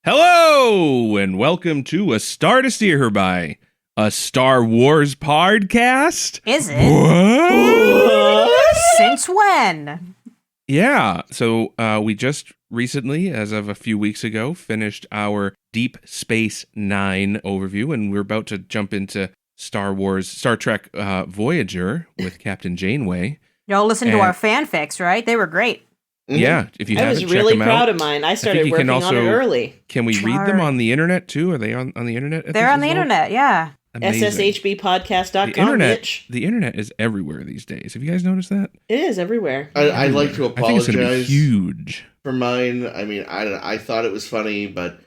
Hello, and welcome to A Star to Steer Her By, a Star Wars podcast. Is it? What? Since when? Yeah, so we just recently, as of a few weeks ago, finished our Deep Space Nine overview, and we're about to jump into Star Trek Voyager with Captain Janeway. Y'all listened to our fanfics, right? They were great. Yeah, if you haven't, I was really proud of mine. I started working on it early. Can we read them on the internet too? Are they on the internet? They're on the internet, yeah. SSHBpodcast.com, bitch. The internet is everywhere these days. Have you guys noticed that? It is everywhere. I'd like to apologize. I think it's going to be huge for mine. I mean, I thought it was funny, but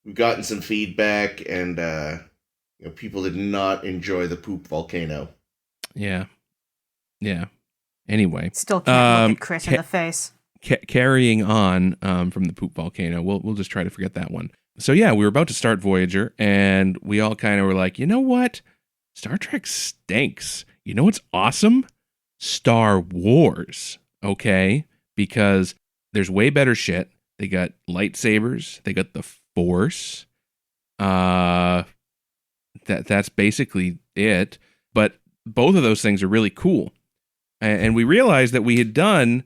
we've gotten some feedback, and people did not enjoy the poop volcano. Yeah. Anyway, still can't look at Chris in the face. Carrying on from the poop volcano, we'll just try to forget that one. So yeah, we were about to start Voyager, and we all kind of were like, you know what? Star Trek stinks. You know what's awesome? Star Wars, okay? Because there's way better shit. They got lightsabers. They got the Force. That's basically it. But both of those things are really cool. And we realized that we had done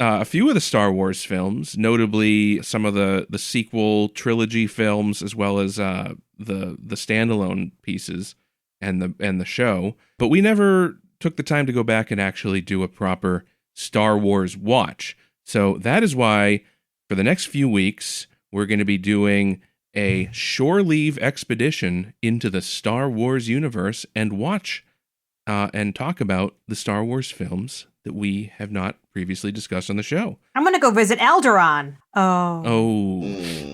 a few of the Star Wars films, notably some of the sequel trilogy films, as well as the standalone pieces and the show. But we never took the time to go back and actually do a proper Star Wars watch. So that is why for the next few weeks, we're going to be doing a shore leave expedition into the Star Wars universe and watch and talk about the Star Wars films that we have not previously discussed on the show. I'm going to go visit Alderaan. Oh,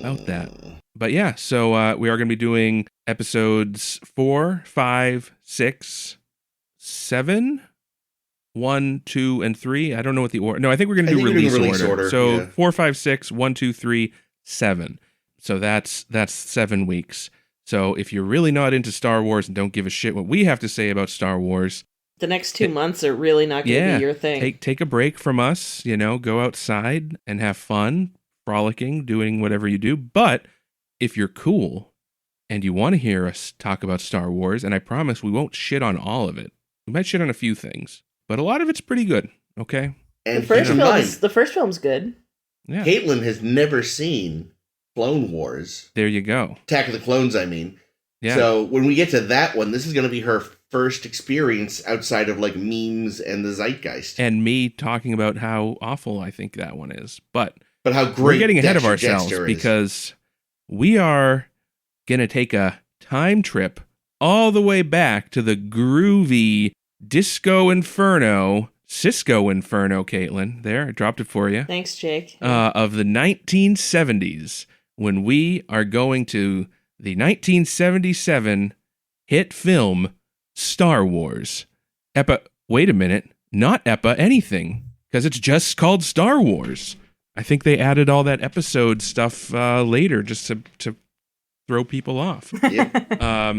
about that. But yeah, so we are going to be doing episodes 4, 5, 6, 7, 1, 2, and 3. I don't know what the order. No, I think we're going to do release order. So yeah. 4, 5, 6, 1, 2, 3, 7. So that's 7 weeks. So if you're really not into Star Wars and don't give a shit what we have to say about Star Wars, the next 2 months are really not going to be your thing. Take a break from us, go outside and have fun, frolicking, doing whatever you do. But if you're cool and you want to hear us talk about Star Wars, and I promise we won't shit on all of it. We might shit on a few things, but a lot of it's pretty good, okay? And the first film's good. Yeah. Caitlin has never seen Clone Wars. There you go. Attack of the Clones, I mean. Yeah. So when we get to that one, this is going to be her first experience outside of like memes and the zeitgeist. And me talking about how awful I think that one is. But how great we're getting ahead of ourselves because we are going to take a time trip all the way back to the groovy Cisco Inferno, Caitlin. There, I dropped it for you. Thanks, Jake. Of the 1970s, when we are going to the 1977 hit film Star Wars. Wait a minute, not anything, because it's just called Star Wars. I think they added all that episode stuff later just to throw people off. Yeah.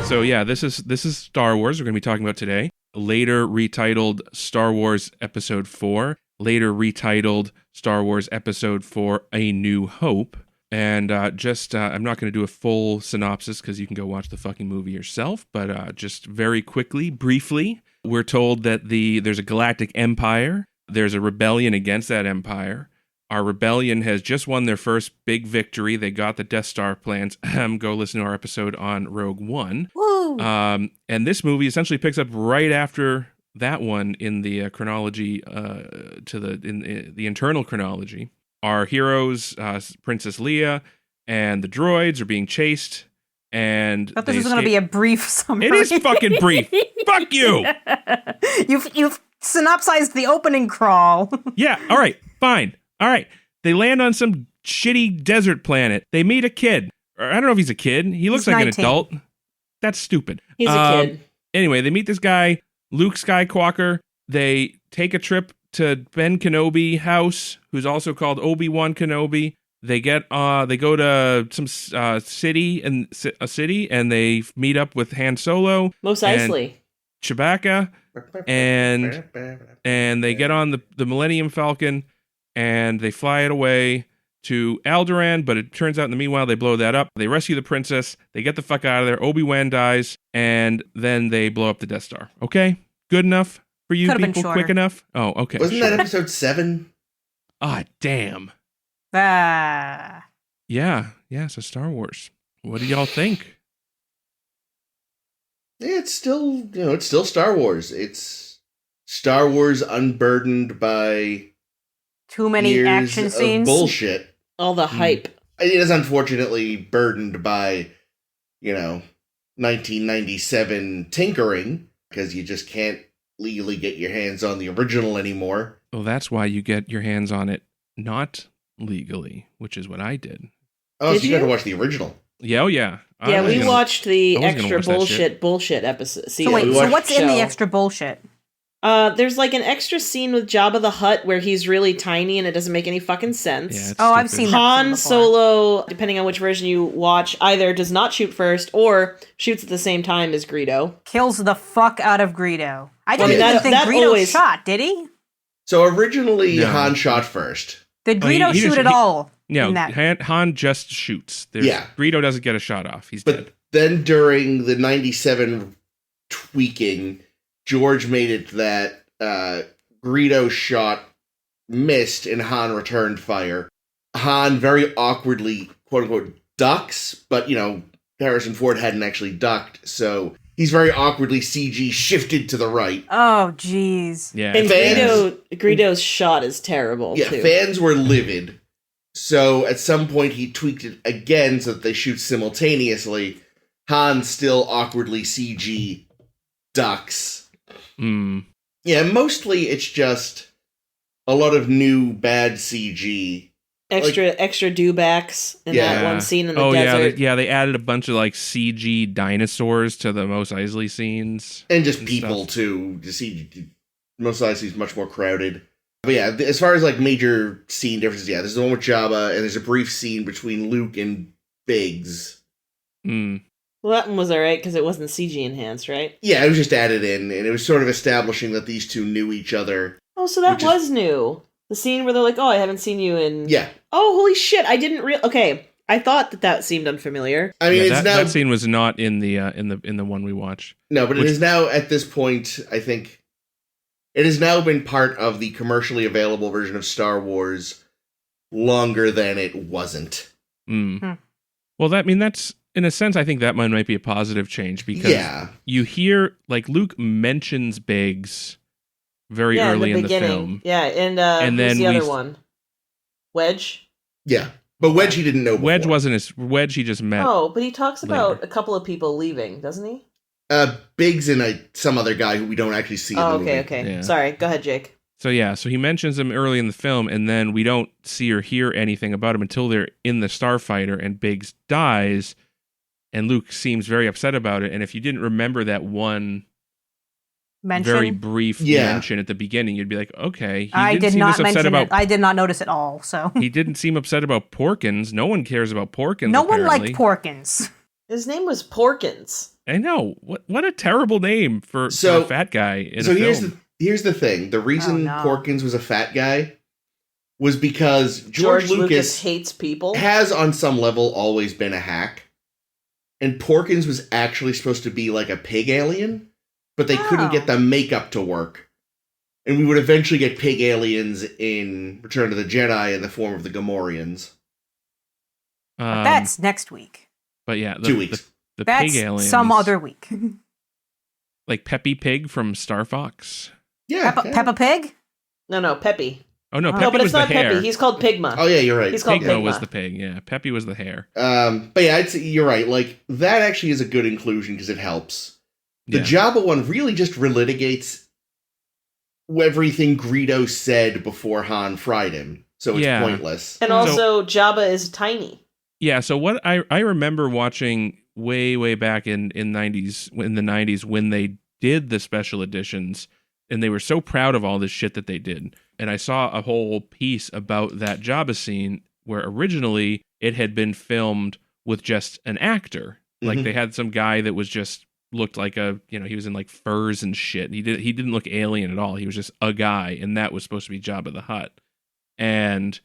So yeah, this is Star Wars we're going to be talking about today. Later retitled Star Wars Episode 4. Later retitled Star Wars Episode 4: A New Hope. And I'm not going to do a full synopsis because you can go watch the fucking movie yourself. But just very quickly, briefly, we're told that there's a galactic empire. There's a rebellion against that empire. Our rebellion has just won their first big victory. They got the Death Star plans. Go listen to our episode on Rogue One. Woo! And this movie essentially picks up right after that one in the chronology, in the internal chronology. Our heroes, Princess Leia, and the droids are being chased. And I thought this was going to be a brief summary. It is fucking brief. Fuck you. You've synopsize the opening crawl. Yeah, all right, fine. All right. They land on some shitty desert planet. They meet a kid. Or, I don't know if he's a kid. He looks He's like 19. an adult. That's stupid. He's a kid. Anyway, they meet this guy, Luke Skywalker. They take a trip to Ben Kenobi house, who's also called Obi-Wan Kenobi. They go to some city, and they meet up with Han Solo. Mos Eisley. Chewbacca, and they get on the Millennium Falcon, and they fly it away to Alderaan, but it turns out in the meanwhile they blow that up. They rescue the princess, they get the fuck out of there, Obi-Wan dies, and then they blow up the Death Star. Okay? Good enough for you Could've been people? shorter. Quick enough? Oh, okay. Wasn't that episode 7? Ah, damn. Ah. Yeah, so Star Wars. What do y'all think? Yeah, it's still Star Wars. It's Star Wars unburdened by Too many years action of scenes. bullshit. All the hype. It is unfortunately burdened by, 1997 tinkering, because you just can't legally get your hands on the original anymore. Well, that's why you get your hands on it not legally, which is what I did. Oh, Did so you got you? to watch the original. Yeah, oh yeah. Yeah, we watched the I was gonna extra watch that shit. bullshit episode. So wait, we so watched what's in the show. extra bullshit? There's like an extra scene with Jabba the Hutt where he's really tiny and it doesn't make any fucking sense. Yeah, it's Oh, I've stupid. seen that. Han before. Solo, depending on which version you watch, either does not shoot first or shoots at the same time as Greedo. Kills the fuck out of Greedo. I Well, didn't that- even think that Greedo always- shot, did he? So originally, No. Han shot first. Did Oh, he Greedo shoot just- at all? No, in that? Han just shoots. Yeah. Greedo doesn't get a shot off. He's But dead. then during the 97 tweaking, George made it that Greedo shot missed and Han returned fire. Han very awkwardly, quote unquote, ducks, but Harrison Ford hadn't actually ducked, so he's very awkwardly CG shifted to the right. Oh, jeez. Yeah. And Fans- Greedo's shot is terrible, Yeah, too. fans were livid. So at some point he tweaked it again so that they shoot simultaneously. Han still awkwardly CG ducks. Mm. Yeah, mostly it's just a lot of new bad CG. Extra dewbacks in Yeah. that one scene in the Oh desert. yeah, they added a bunch of like CG dinosaurs to the Mos Eisley scenes. And just And people, stuff. too. To see, most likely is much more crowded. But yeah, as far as like major scene differences, yeah, there's the one with Jabba, and there's a brief scene between Luke and Biggs. Mm. Well, that one was alright because it wasn't CG enhanced, right? Yeah, it was just added in, and it was sort of establishing that these two knew each other. Oh, so that Which is- was new. The scene where they're like, "Oh, I haven't seen you in." Yeah. Oh, holy shit! I didn't Okay, I thought that seemed unfamiliar. I mean, Yeah, it's that, now... that scene was not in the one we watched. No, but Which- it is now, at this point, I think, it has now been part of the commercially available version of Star Wars longer than it wasn't. Mm. Hmm. Well, that's in a sense, I think that might be a positive change because Yeah. you hear like Luke mentions Biggs very early in the film. Yeah, and And who's then the we- other one? Wedge. Yeah. But Wedge he didn't know before. Wedge wasn't his Wedge. He just met. Oh, but he talks about later. a couple of people leaving, doesn't he? Biggs and some other guy who we don't actually see in Oh, the movie. okay. Yeah. Sorry, go ahead, Jake. So he mentions him early in the film, and then we don't see or hear anything about him until they're in the starfighter, and Biggs dies, and Luke seems very upset about it. And if you didn't remember that one Mention. very brief Yeah. mention at the beginning, you'd be like, okay, he I didn't did seem not this upset mention about. it. I did not notice it all. So He didn't seem upset about Porkins. No one cares about Porkins. no one apparently. liked Porkins. His name was Porkins. I know. What a terrible name for So- a fat guy in So a here's film. here's the thing. The reason Oh, no. Porkins was a fat guy was because George Lucas Lucas hates people. has on some level always been a hack. And Porkins was actually supposed to be like a pig alien, but they couldn't Oh. get the makeup to work. And we would eventually get pig aliens in Return of the Jedi in the form of the Gamorreans. That's next week. But yeah, 2 weeks. The That's pig aliens. some other week. Like Peppy Pig from Star Fox. Yeah. Peppa Pig? No, Peppy. Oh no, Oh. Peppy No, but was it's not the hair. Peppy. He's called Pigma. Oh yeah, you're right. He's called Pigma Pigma. was the pig. Yeah, Peppy was the hair. But yeah, I'd say you're right. Like that actually is a good inclusion because it helps. The Yeah. Jabba one really just relitigates everything Greedo said before Han fried him, so it's pointless. And also, Jabba is tiny. Yeah, so what I remember watching way back in the 90s when they did the special editions, and they were so proud of all this shit that they did. And I saw a whole piece about that Jabba scene where originally it had been filmed with just an actor. Like they had some guy that was just looked like he was in like furs and shit. He didn't look alien at all. He was just a guy, and that was supposed to be Jabba the Hutt. And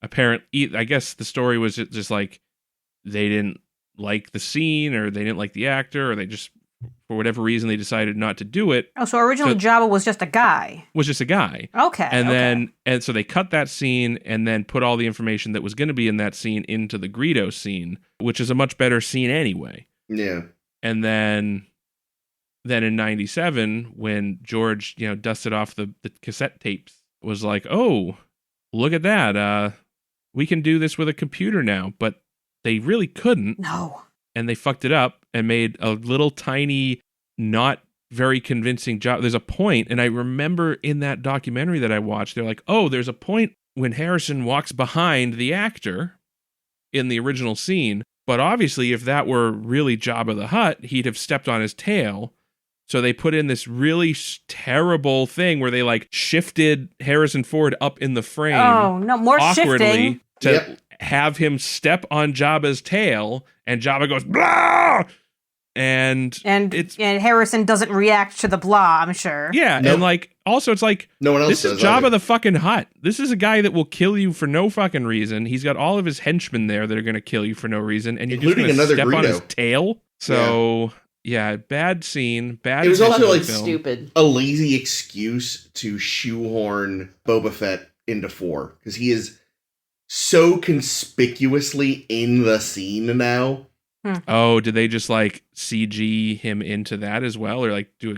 apparently, I guess the story was just like they didn't like the scene, or they didn't like the actor, or they just, for whatever reason, they decided not to do it. Oh, so originally Jabba was just a guy. Okay. And so they cut that scene and then put all the information that was going to be in that scene into the Greedo scene, which is a much better scene anyway. Yeah. And then in 97, when George, dusted off the cassette tapes, was like, oh, look at that. We can do this with a computer now. But they really couldn't. No. And they fucked it up and made a little tiny, not very convincing job. There's a point, and I remember in that documentary that I watched, they're like, oh, there's a point when Harrison walks behind the actor in the original scene. But obviously, if that were really Jabba the Hutt, he'd have stepped on his tail. So they put in this really terrible thing where they like shifted Harrison Ford up in the frame. Oh, no, more awkwardly shifting. To have him step on Jabba's tail, and Jabba goes, blah! And Harrison doesn't react to the blah, I'm sure. Yeah, nope. And like, also it's like, no one else this is Jabba the fucking Hutt. This is a guy that will kill you for no fucking reason. He's got all of his henchmen there that are going to kill you for no reason, and you're including just going to step Greedo on his tail. So, yeah, bad scene, bad. It was also like stupid, a lazy excuse to shoehorn Boba Fett into 4, because he is so conspicuously in the scene now. Oh, did they just like CG him into that as well, or like do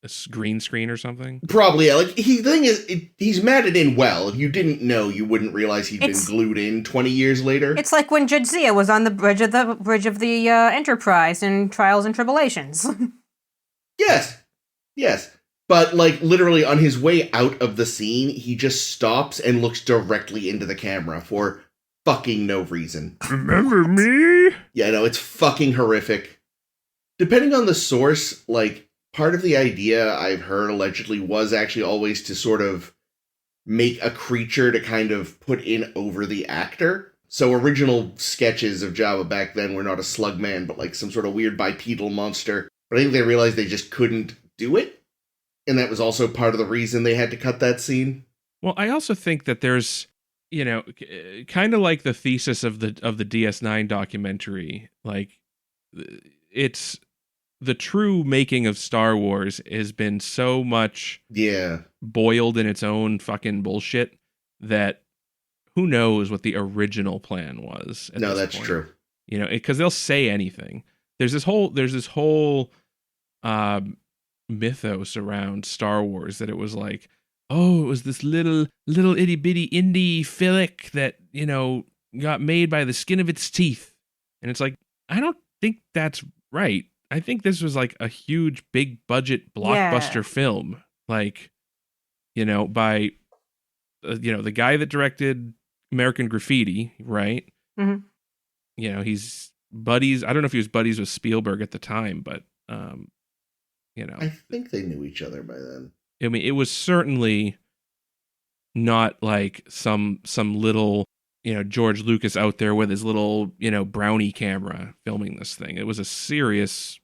a green screen or something? Probably. Yeah. Like the thing is, he's matted in well. If you didn't know, you wouldn't realize he'd been glued in 20 years later. It's like when Jadzia was on the bridge of the Enterprise in Trials and Tribulations. Yes. But like literally on his way out of the scene, he just stops and looks directly into the camera for fucking no reason. Remember me? Yeah, no, it's fucking horrific. Depending on the source, like, part of the idea I've heard allegedly was actually always to sort of make a creature to kind of put in over the actor. So original sketches of Jabba back then were not a slug man, but like some sort of weird bipedal monster. But I think they realized they just couldn't do it. And that was also part of the reason they had to cut that scene. Well, I also think that there's, kind of like the thesis of the DS9 documentary, like it's the true making of Star Wars has been so much boiled in its own fucking bullshit that who knows what the original plan was. No, that's true. Because they'll say anything. There's this whole mythos around Star Wars that it was like, oh, it was this little itty bitty indie flick that, got made by the skin of its teeth. And it's like, I don't think that's right. I think this was like a huge, big budget blockbuster film. Like, by, the guy that directed American Graffiti, right? Mm-hmm. He's buddies. I don't know if he was buddies with Spielberg at the time, but, I think they knew each other by then. I mean, it was certainly not like some little, George Lucas out there with his little, brownie camera filming this thing. It was a serious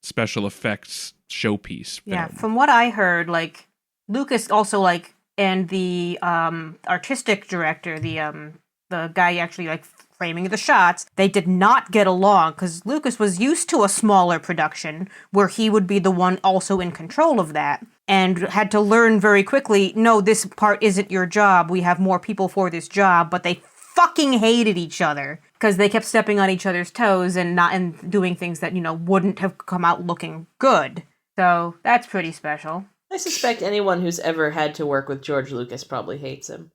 special effects showpiece film. Yeah, from what I heard, like, Lucas also, like, and the artistic director, the guy actually, like, framing the shots, they did not get along because Lucas was used to a smaller production where he would be the one also in control of that and had to learn very quickly, no, this part isn't your job. We have more people for this job, but they fucking hated each other because they kept stepping on each other's toes and doing things that, wouldn't have come out looking good. So that's pretty special. I suspect anyone who's ever had to work with George Lucas probably hates him.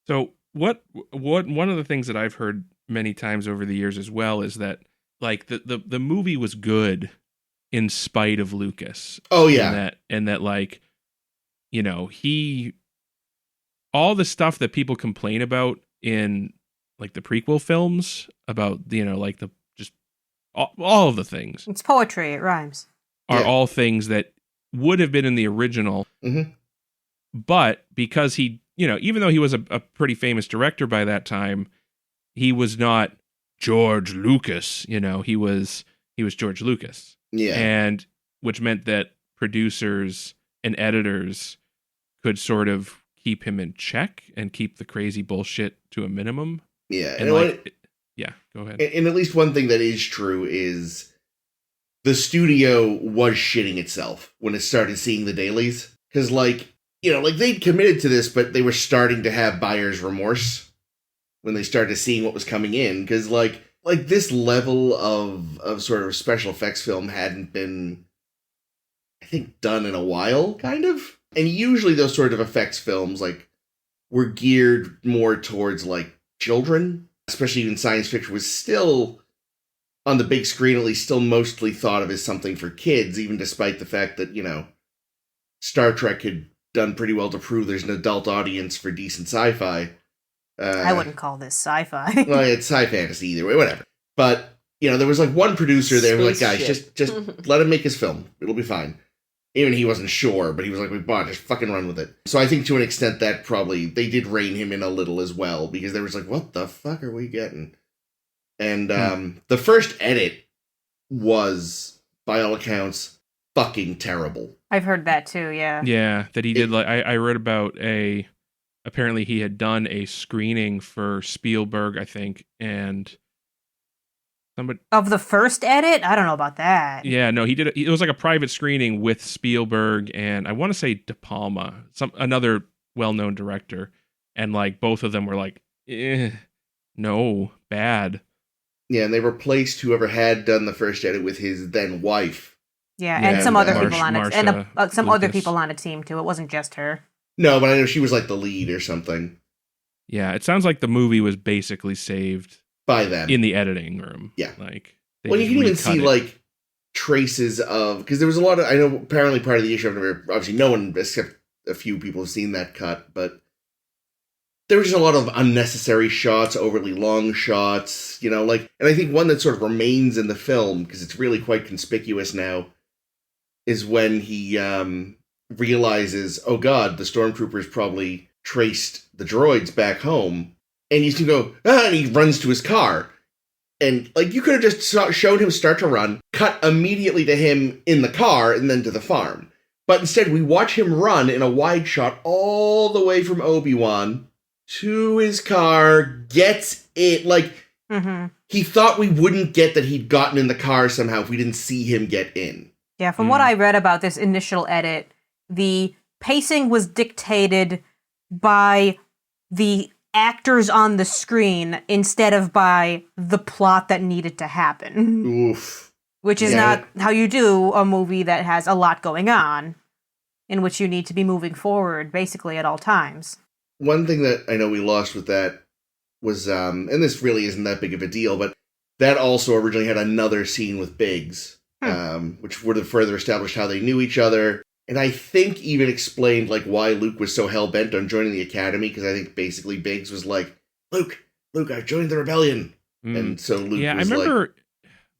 So what one of the things that I've heard many times over the years as well is that like the movie was good in spite of Lucas. Oh yeah. And that like all the stuff that people complain about in like the prequel films about, like the just all of the things It's poetry. It rhymes. are Yeah. all things that would have been in the original. Mm-hmm. But because he, even though he was a pretty famous director by that time, he was not George Lucas, he was George Lucas. Yeah. And which meant that producers and editors could sort of keep him in check and keep the crazy bullshit to a minimum. Yeah. And yeah, go ahead. And at least one thing that is true is the studio was shitting itself when it started seeing the dailies. Because, they'd committed to this, but they were starting to have buyer's remorse when they started seeing what was coming in. Because, this level of sort of special effects film hadn't been, I think, done in a while, kind of. And usually those sort of effects films, were geared more towards, children. Especially even science fiction was still, on the big screen at least, still mostly thought of as something for kids, even despite the fact that, Star Trek had done pretty well to prove there's an adult audience for decent sci-fi. I wouldn't call this sci-fi. Well, it's sci fantasy either way, whatever. But, there was one producer there who was like, guys, Spaceship. just let him make his film. It'll be fine. Even he wasn't sure, but he was like, we bought it, just fucking run with it. So I think to an extent that probably, they did rein him in a little as well, because they was like, what the fuck are we getting? And the first edit was, by all accounts, fucking terrible. I've heard that too, yeah. Yeah, that he did. I read about apparently he had done a screening for Spielberg, I think, and somebody. Of the first edit? I don't know about that. Yeah, no, he did. It was like a private screening with Spielberg and I want to say De Palma, another well-known director, and both of them were like, no, bad. Yeah, and they replaced whoever had done the first edit with his then wife. Yeah, Yeah, and some other people on it. Marsha And some other Lucas. people on a team too. It wasn't just her. No, but I know she was the lead or something Yeah, it sounds like the movie was basically saved by them. in the editing room. Yeah. They Well, you just can even recut see it. traces of, because there was a lot of, I know apparently part of the issue, I've never, obviously no one except a few people have seen that cut, but there was just a lot of unnecessary shots, overly long shots, and I think one that sort of remains in the film, because it's really quite conspicuous now, is when he realizes, oh god, the stormtroopers probably traced the droids back home, and he's gonna go, and he runs to his car. And, you could have just shown him start to run, cut immediately to him in the car, and then to the farm. But instead, we watch him run in a wide shot all the way from Obi-Wan to his car, gets it, Mm-hmm. he thought we wouldn't get that he'd gotten in the car somehow if we didn't see him get in. Yeah, from what I read about this initial edit, the pacing was dictated by the actors on the screen instead of by the plot that needed to happen. Oof. Which is Yeah. not how you do a movie that has a lot going on, in which you need to be moving forward basically at all times. One thing that I know we lost with that was, and this really isn't that big of a deal, but that also originally had another scene with Biggs, which would have further established how they knew each other. And I think even explained, why Luke was so hell-bent on joining the Academy, because I think basically Biggs was like, Luke, I've joined the rebellion. And so Luke I was remember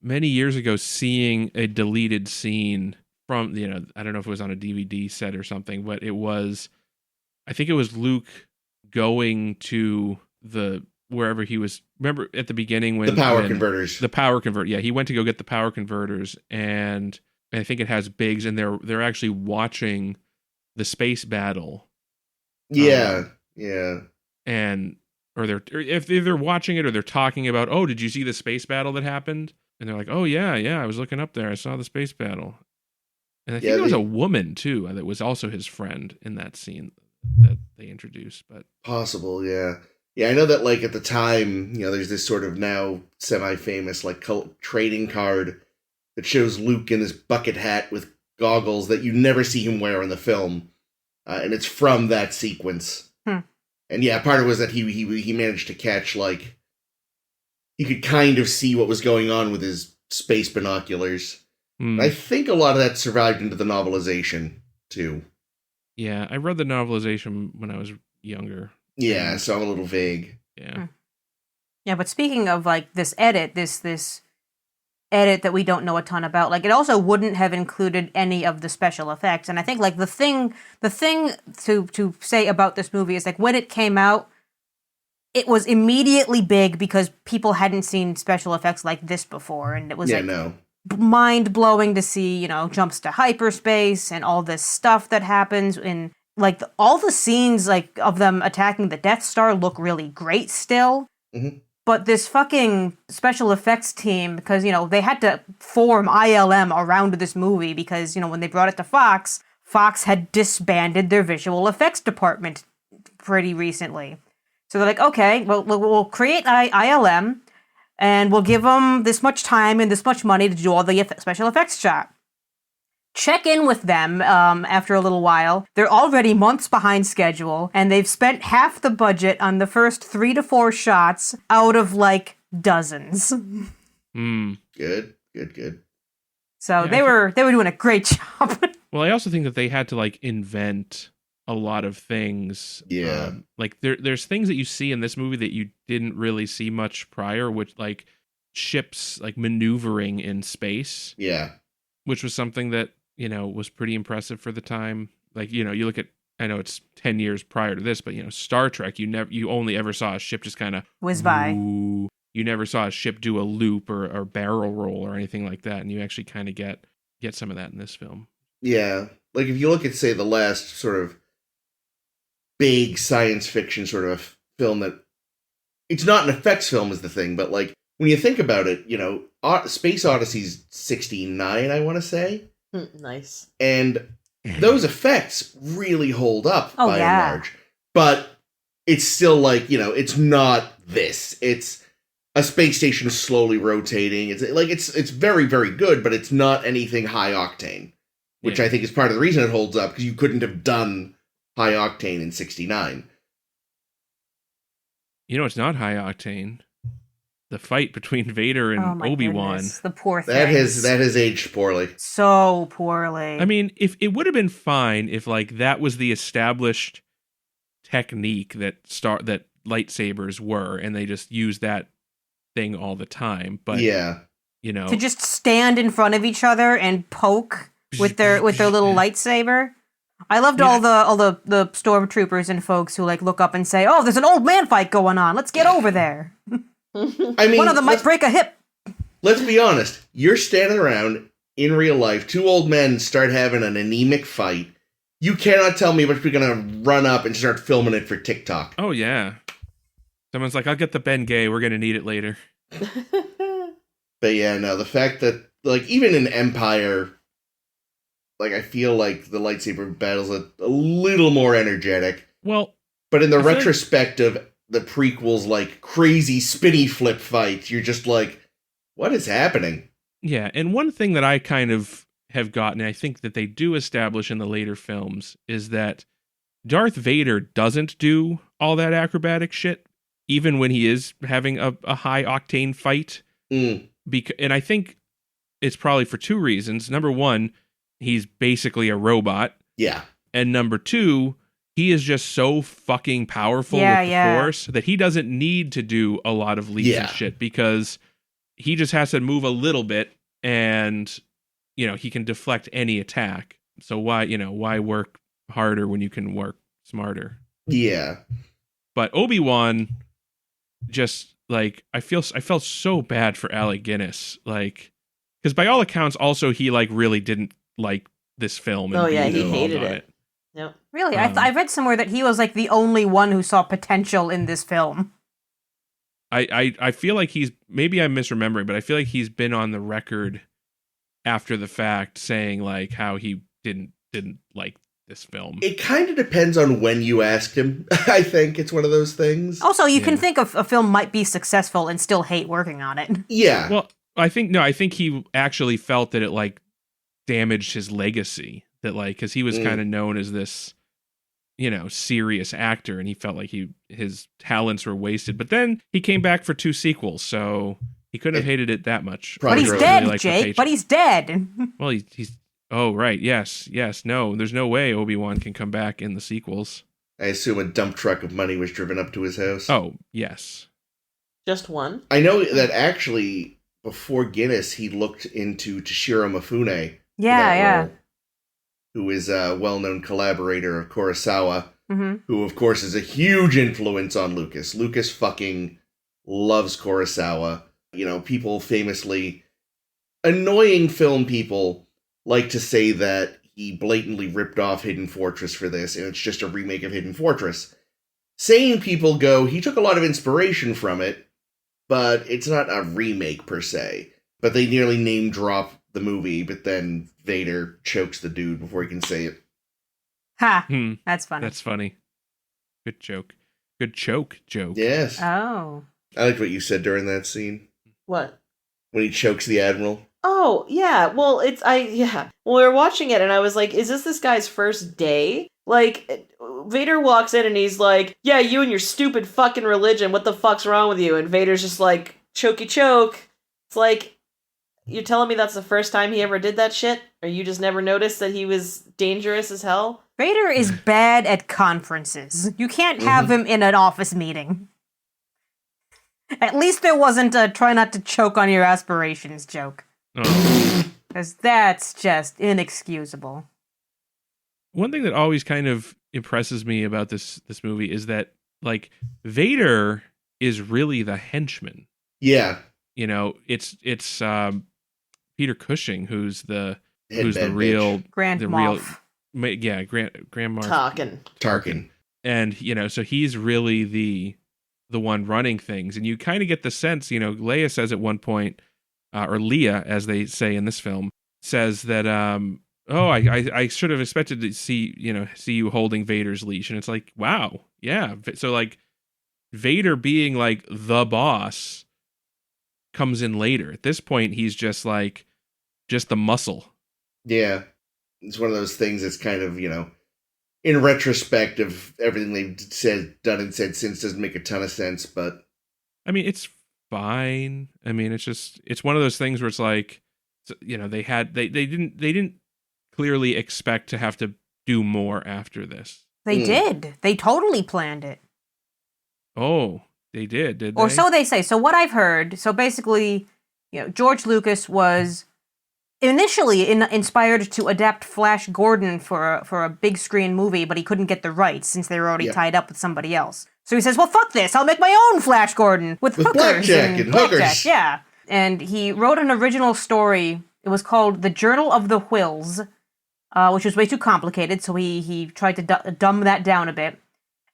many years ago seeing a deleted scene from, I don't know if it was on a DVD set or something, but I think it was Luke going to wherever he was. Remember at the beginning when the power converters. The power convert. Yeah, he went to go get the power converters, and I think it has Biggs, and they're actually watching the space battle. Yeah. And if they're watching it or they're talking about, oh, did you see the space battle that happened? And they're like, oh yeah, I was looking up there, I saw the space battle. And I think there was a woman too that was also his friend in that scene that they introduced. But possible, yeah. Yeah, I know that, at the time, there's this sort of now semi-famous, cult trading card that shows Luke in this bucket hat with goggles that you never see him wear in the film. And it's from that sequence. And yeah, part of it was that he managed to catch, he could kind of see what was going on with his space binoculars. I think a lot of that survived into the novelization, too. Yeah, I read the novelization when I was younger. Yeah, so I'm a little vague. Yeah. Yeah, but speaking of like this edit, this edit that we don't know a ton about, like it also wouldn't have included any of the special effects. And I think like the thing to say about this movie is like when it came out, it was immediately big because people hadn't seen special effects like this before, and it was mind blowing to see, you know, jumps to hyperspace and all this stuff that happens in like all the scenes like of them attacking the Death Star look really great still. Mm-hmm. But this fucking special effects team, because, you know, they had to form ILM around this movie because, you know, when they brought it to Fox, Fox had disbanded their visual effects department pretty recently. So they're like, okay, well, we'll create ILM, and we'll give them this much time and this much money to do all the special effects shot. Check in with them after a little while. They're already months behind schedule, and they've spent half the budget on the first 3 to 4 shots out of like dozens. Good. So yeah, they were doing a great job. Well, I also think that they had to like invent a lot of things. Yeah. Like there's things that you see in this movie that you didn't really see much prior, which like ships like maneuvering in space. Yeah. Which was something that, you know, was pretty impressive for the time. Like, you know, you look at, I know it's 10 years prior to this, but, you know, Star Trek, you only ever saw a ship just kind of whiz by. You never saw a ship do a loop or barrel roll or anything like that. And you actually kind of get some of that in this film. Yeah. Like if you look at, say, the last sort of big science fiction sort of film that, it's not an effects film is the thing, but like when you think about it, you know, Space Odyssey's 69, I want to say. Nice. And those effects really hold up by and large. But it's still like, you know, it's not this. It's a space station slowly rotating. It's like it's very, very good, but it's not anything high octane, which I think is part of the reason it holds up, because you couldn't have done high octane in 69. You know, it's not high octane. The fight between Vader and Obi-Wan. Goodness, the poor thing. That has aged poorly. So poorly. I mean, if it would have been fine if like that was the established technique that lightsabers were, and they just used that thing all the time. But yeah, you know, to just stand in front of each other and poke with their little lightsaber. I loved all the stormtroopers and folks who like look up and say, "Oh, there's an old man fight going on. Let's get over there." I mean, one of them might break a hip. Let's be honest. You're standing around in real life. 2 old men start having an anemic fight. You cannot tell me, but we're gonna run up and start filming it for TikTok. Oh yeah. Someone's like, "I'll get the Bengay. We're gonna need it later." But yeah, no. The fact that like even in Empire, like I feel like the lightsaber battles are a little more energetic. Well, but in the retrospective. The prequels, like, crazy spinny flip fights, you're just like, what is happening? Yeah, and one thing that I kind of have gotten, I think that they do establish in the later films, is that Darth Vader doesn't do all that acrobatic shit, even when he is having a high-octane fight. And I think it's probably for 2 reasons. Number 1, he's basically a robot. Yeah. And number 2... he is just so fucking powerful with the Force that he doesn't need to do a lot of leaps and shit, because he just has to move a little bit and, you know, he can deflect any attack. So why work harder when you can work smarter? Yeah. But Obi-Wan, just like, I felt so bad for Alec Guinness, like, because by all accounts, also he like really didn't like this film. And he hated it. Yep. Really? I read somewhere that he was like the only one who saw potential in this film. I feel like maybe I'm misremembering, but I feel like he's been on the record after the fact saying like how he didn't like this film. It kind of depends on when you asked him. I think it's one of those things. Also, you can think of a film might be successful and still hate working on it. Yeah. Well, I think he actually felt that it like damaged his legacy. That like, because he was kind of known as this, you know, serious actor, and he felt like his talents were wasted. But then he came back for 2 sequels, so he couldn't have hated it that much. But he's dead, Jake. But he's dead. Well, he's Oh, right. Yes. No, there's no way Obi-Wan can come back in the sequels. I assume a dump truck of money was driven up to his house. Oh, yes. Just one? I know that actually, before Guinness, he looked into Toshiro Mifune. for that role, who is a well-known collaborator of Kurosawa, who, of course, is a huge influence on Lucas. Lucas fucking loves Kurosawa. You know, people famously, annoying film people like to say that he blatantly ripped off Hidden Fortress for this, and it's just a remake of Hidden Fortress. Sane people go, he took a lot of inspiration from it, but it's not a remake per se. But they nearly name drop the movie, but then Vader chokes the dude before he can say it. Ha! That's funny. That's funny. Good joke. Good choke joke. Yes. Oh. I liked what you said during that scene. What? When he chokes the Admiral. Oh, yeah. Well, Well, we were watching it and I was like, is this guy's first day? Like, Vader walks in and he's like, yeah, you and your stupid fucking religion, what the fuck's wrong with you? And Vader's just like, chokey choke. It's like, you're telling me that's the first time he ever did that shit? Or you just never noticed that he was dangerous as hell? Vader is bad at conferences. You can't have him in an office meeting. At least there wasn't a try not to choke on your aspirations joke. Oh. Because that's just inexcusable. One thing that always kind of impresses me about this movie is that, like, Vader is really the henchman. Yeah. You know, it's Peter Cushing who's the Headband real bitch. Grand the Moff. Grand Mark Talking. and you know, so he's really the one running things, and you kind of get the sense, you know, Leia says at one point, or Leia as they say in this film, says that I should have expected to see you holding Vader's leash, and it's like, wow, yeah. So like Vader being like the boss comes in later. At this point, he's just the muscle. Yeah. It's one of those things that's kind of, you know, in retrospect of everything they've done and said since doesn't make a ton of sense, but I mean, it's fine. I mean, it's one of those things where it's like, you know, they didn't clearly expect to have to do more after this. They did. They totally planned it. Oh, they did they? Or so they say. So what I've heard, so basically, you know, George Lucas was initially inspired to adapt Flash Gordon for a big screen movie, but he couldn't get the rights since they were already tied up with somebody else. So he says, well, fuck this. I'll make my own Flash Gordon with hookers blackjack and hookers. Yeah. And he wrote an original story. It was called The Journal of the Whills, which was way too complicated, so he tried to dumb that down a bit.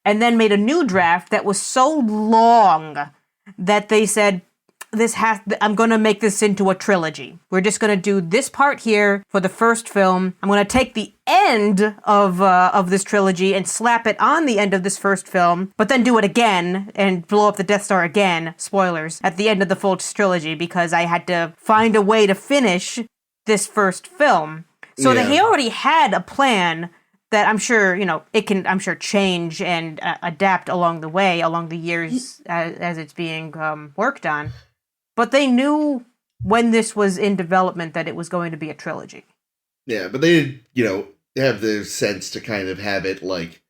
And then made a new draft that was so long that they said, I'm going to make this into a trilogy. We're just going to do this part here for the first film. I'm going to take the end of this trilogy and slap it on the end of this first film, but then do it again and blow up the Death Star again, spoilers, at the end of the full trilogy because I had to find a way to finish this first film. So that he already had a plan that I'm sure, you know, it can, I'm sure, change and adapt along the way, along the years as it's being worked on. But they knew when this was in development that it was going to be a trilogy. Yeah, but they did, you know, have the sense to kind of have it, like,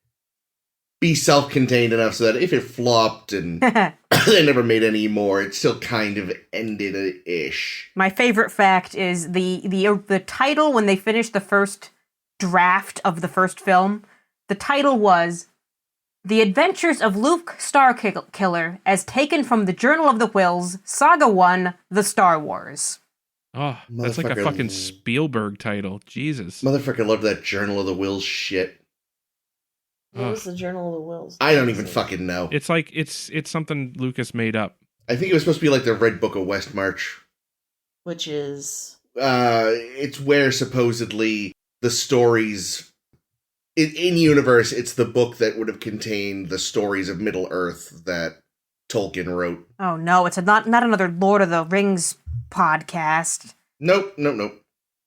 be self-contained enough so that if it flopped and they never made any more, it still kind of ended-ish. My favorite fact is the title when they finished the first draft of the first film. The title was The Adventures of Luke Starkiller as taken from the Journal of the Whills, Saga 1, The Star Wars. Oh, that's like a fucking Spielberg title. Jesus. Motherfucker loved that Journal of the Whills shit. What was the Journal of the Whills? I don't even fucking know. It's like, it's something Lucas made up. I think it was supposed to be like the Red Book of West March. Which is? It's where supposedly the stories... In universe, it's the book that would have contained the stories of Middle Earth that Tolkien wrote. Oh no, it's not another Lord of the Rings podcast. Nope. No,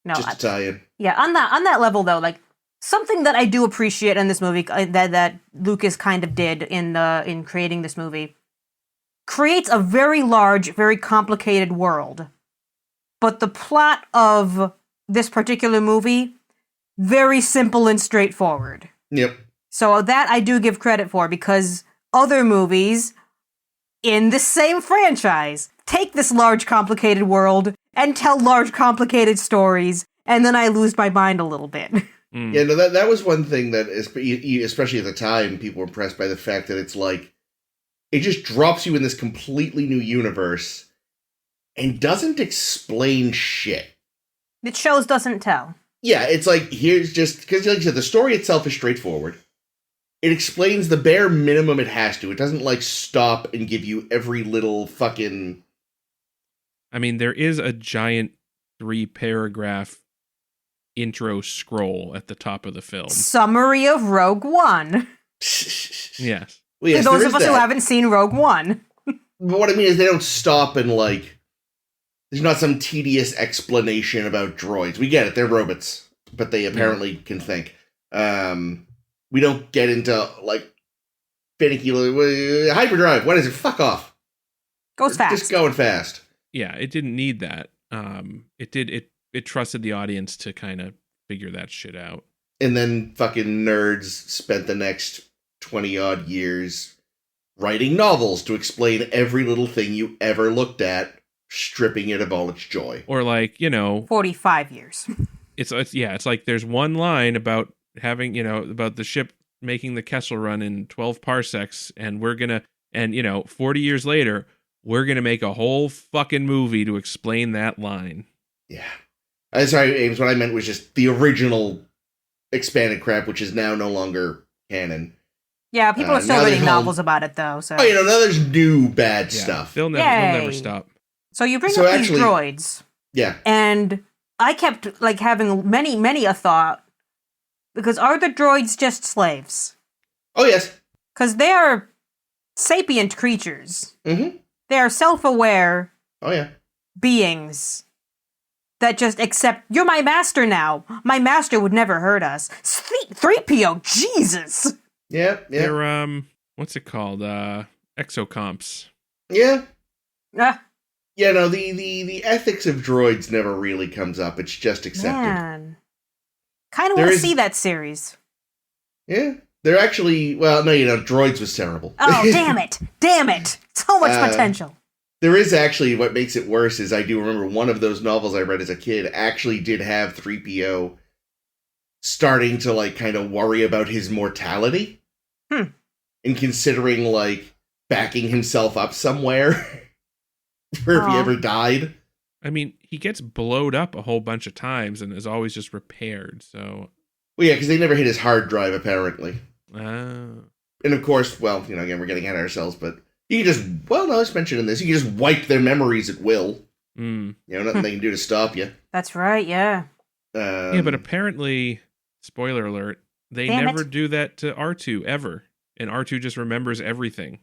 Just Italian. Yeah, on that level though, like something that I do appreciate in this movie that Lucas kind of did in creating this movie creates a very large, very complicated world. But the plot of this particular movie, very simple and straightforward. Yep. So that I do give credit for, because other movies in the same franchise take this large, complicated world and tell large, complicated stories, and then I lose my mind a little bit. Yeah, no, that was one thing that, especially at the time, people were impressed by the fact that it's like, it just drops you in this completely new universe and doesn't explain shit. It shows, doesn't tell. Yeah, it's like, here's just, because like I said, the story itself is straightforward. It explains the bare minimum it has to. It doesn't, like, stop and give you every little fucking... I mean, there is a giant 3-paragraph intro scroll at the top of the film. Summary of Rogue One. Yes. Well, yes, For those there of is us who that. haven't seen Rogue One. But what I mean is they don't stop and, like... There's not some tedious explanation about droids. We get it, they're robots. But they apparently can think. We don't get into, like, finicky... hyperdrive, what is it? Fuck off. Goes fast. Just going fast. Yeah, it didn't need that. It trusted the audience to kind of figure that shit out. And then fucking nerds spent the next 20-odd years writing novels to explain every little thing you ever looked at, stripping it of all its joy. Or like, 45 years. It's like there's one line about having, about the ship making the Kessel Run in 12 parsecs, and 40 years later, we're going to make a whole fucking movie to explain that line. Yeah. Sorry, Ames, what I meant was just the original expanded crap, which is now no longer canon. Yeah, people are still reading novels about it, though. So. Oh, now there's new bad stuff. They'll never stop. So you bring up these droids. Yeah. And I kept, like, having many a thought, because are the droids just slaves? Oh, yes. Because they are sapient creatures. Mm-hmm. They are self-aware beings that just accept, you're my master now. My master would never hurt us. 3PO, Jesus! Yeah. They're, what's it called? Exocomps. Yeah. Yeah, no, the ethics of droids never really comes up. It's just accepted. Man. Kind of want to see that series. Yeah. They're actually, droids was terrible. Oh, damn it. Damn it. So much potential. There is actually, what makes it worse is I do remember one of those novels I read as a kid actually did have 3PO starting to, like, kind of worry about his mortality. And considering, like, backing himself up somewhere for if he ever died. I mean, he gets blowed up a whole bunch of times and is always just repaired, so... Well, yeah, because they never hit his hard drive, apparently. Oh. And of course, well, again, we're getting ahead of ourselves, but you can just, let's mention in this, you can just wipe their memories at will. Nothing they can do to stop you. That's right, yeah. Yeah, but apparently, spoiler alert, they never do that to R2, ever. And R2 just remembers everything.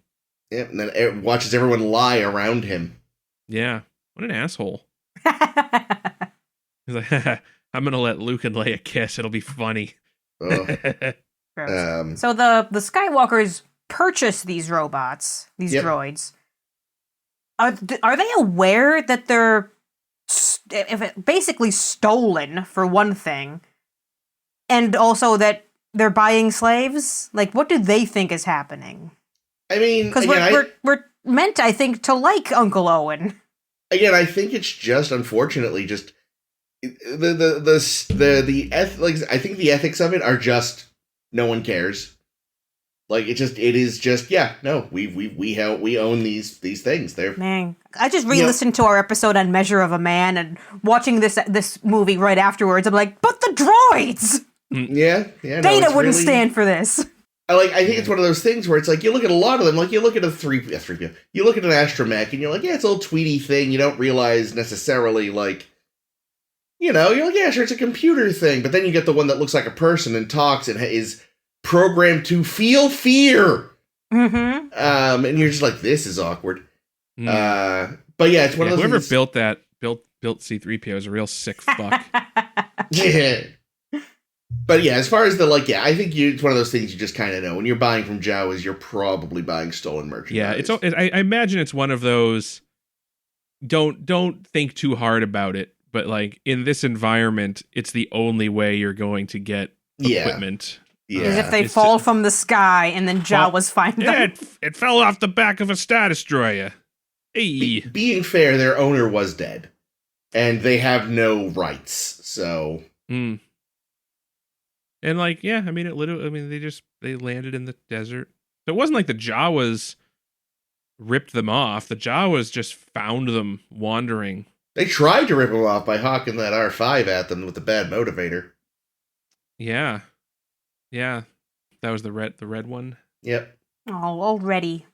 Yeah, and then watches everyone lie around him. Yeah, what an asshole. He's like, I'm going to let Luke and Leia kiss. It'll be funny. Oh. So the Skywalkers purchase these robots, these droids. Are they aware that they're basically stolen, for one thing, and also that they're buying slaves? Like, what do they think is happening? I mean, because we're meant, I think, to like Uncle Owen. Again, I think it's just, unfortunately, just I think the ethics of it are just no one cares. Like, it is just we own these things. Man, I just re-listened to our episode on Measure of a Man, and watching this movie right afterwards, I'm like, but the droids. Yeah. Data wouldn't stand for this. I think it's one of those things where it's like, you look at a lot of them, like you look at a 3PO, you look at an astromech, and you're like, yeah, it's a little tweety thing. You don't realize necessarily, like, you're like, yeah, sure, it's a computer thing. But then you get the one that looks like a person and talks and is programmed to feel fear. Mm-hmm. And you're just like, this is awkward. But yeah, it's one of those whoever things. built C-3PO is a real sick fuck. Yeah. But yeah, as far as I think it's one of those things you just kind of know. When you're buying from Jawas, you're probably buying stolen merchandise. Yeah, I imagine it's one of those, don't think too hard about it, but like in this environment, it's the only way you're going to get equipment. Yeah. As if they It's fall ju- from the sky and then Jawas find them. Yeah, it fell off the back of a Star Destroyer. Hey. Being fair, their owner was dead. And they have no rights, so... Mm. And like, yeah, I mean, it literally, I mean, they landed in the desert. So it wasn't like the Jawas ripped them off. The Jawas just found them wandering. They tried to rip them off by hawking that R5 at them with the bad motivator. Yeah. Yeah. That was the red one. Yep. Oh, already.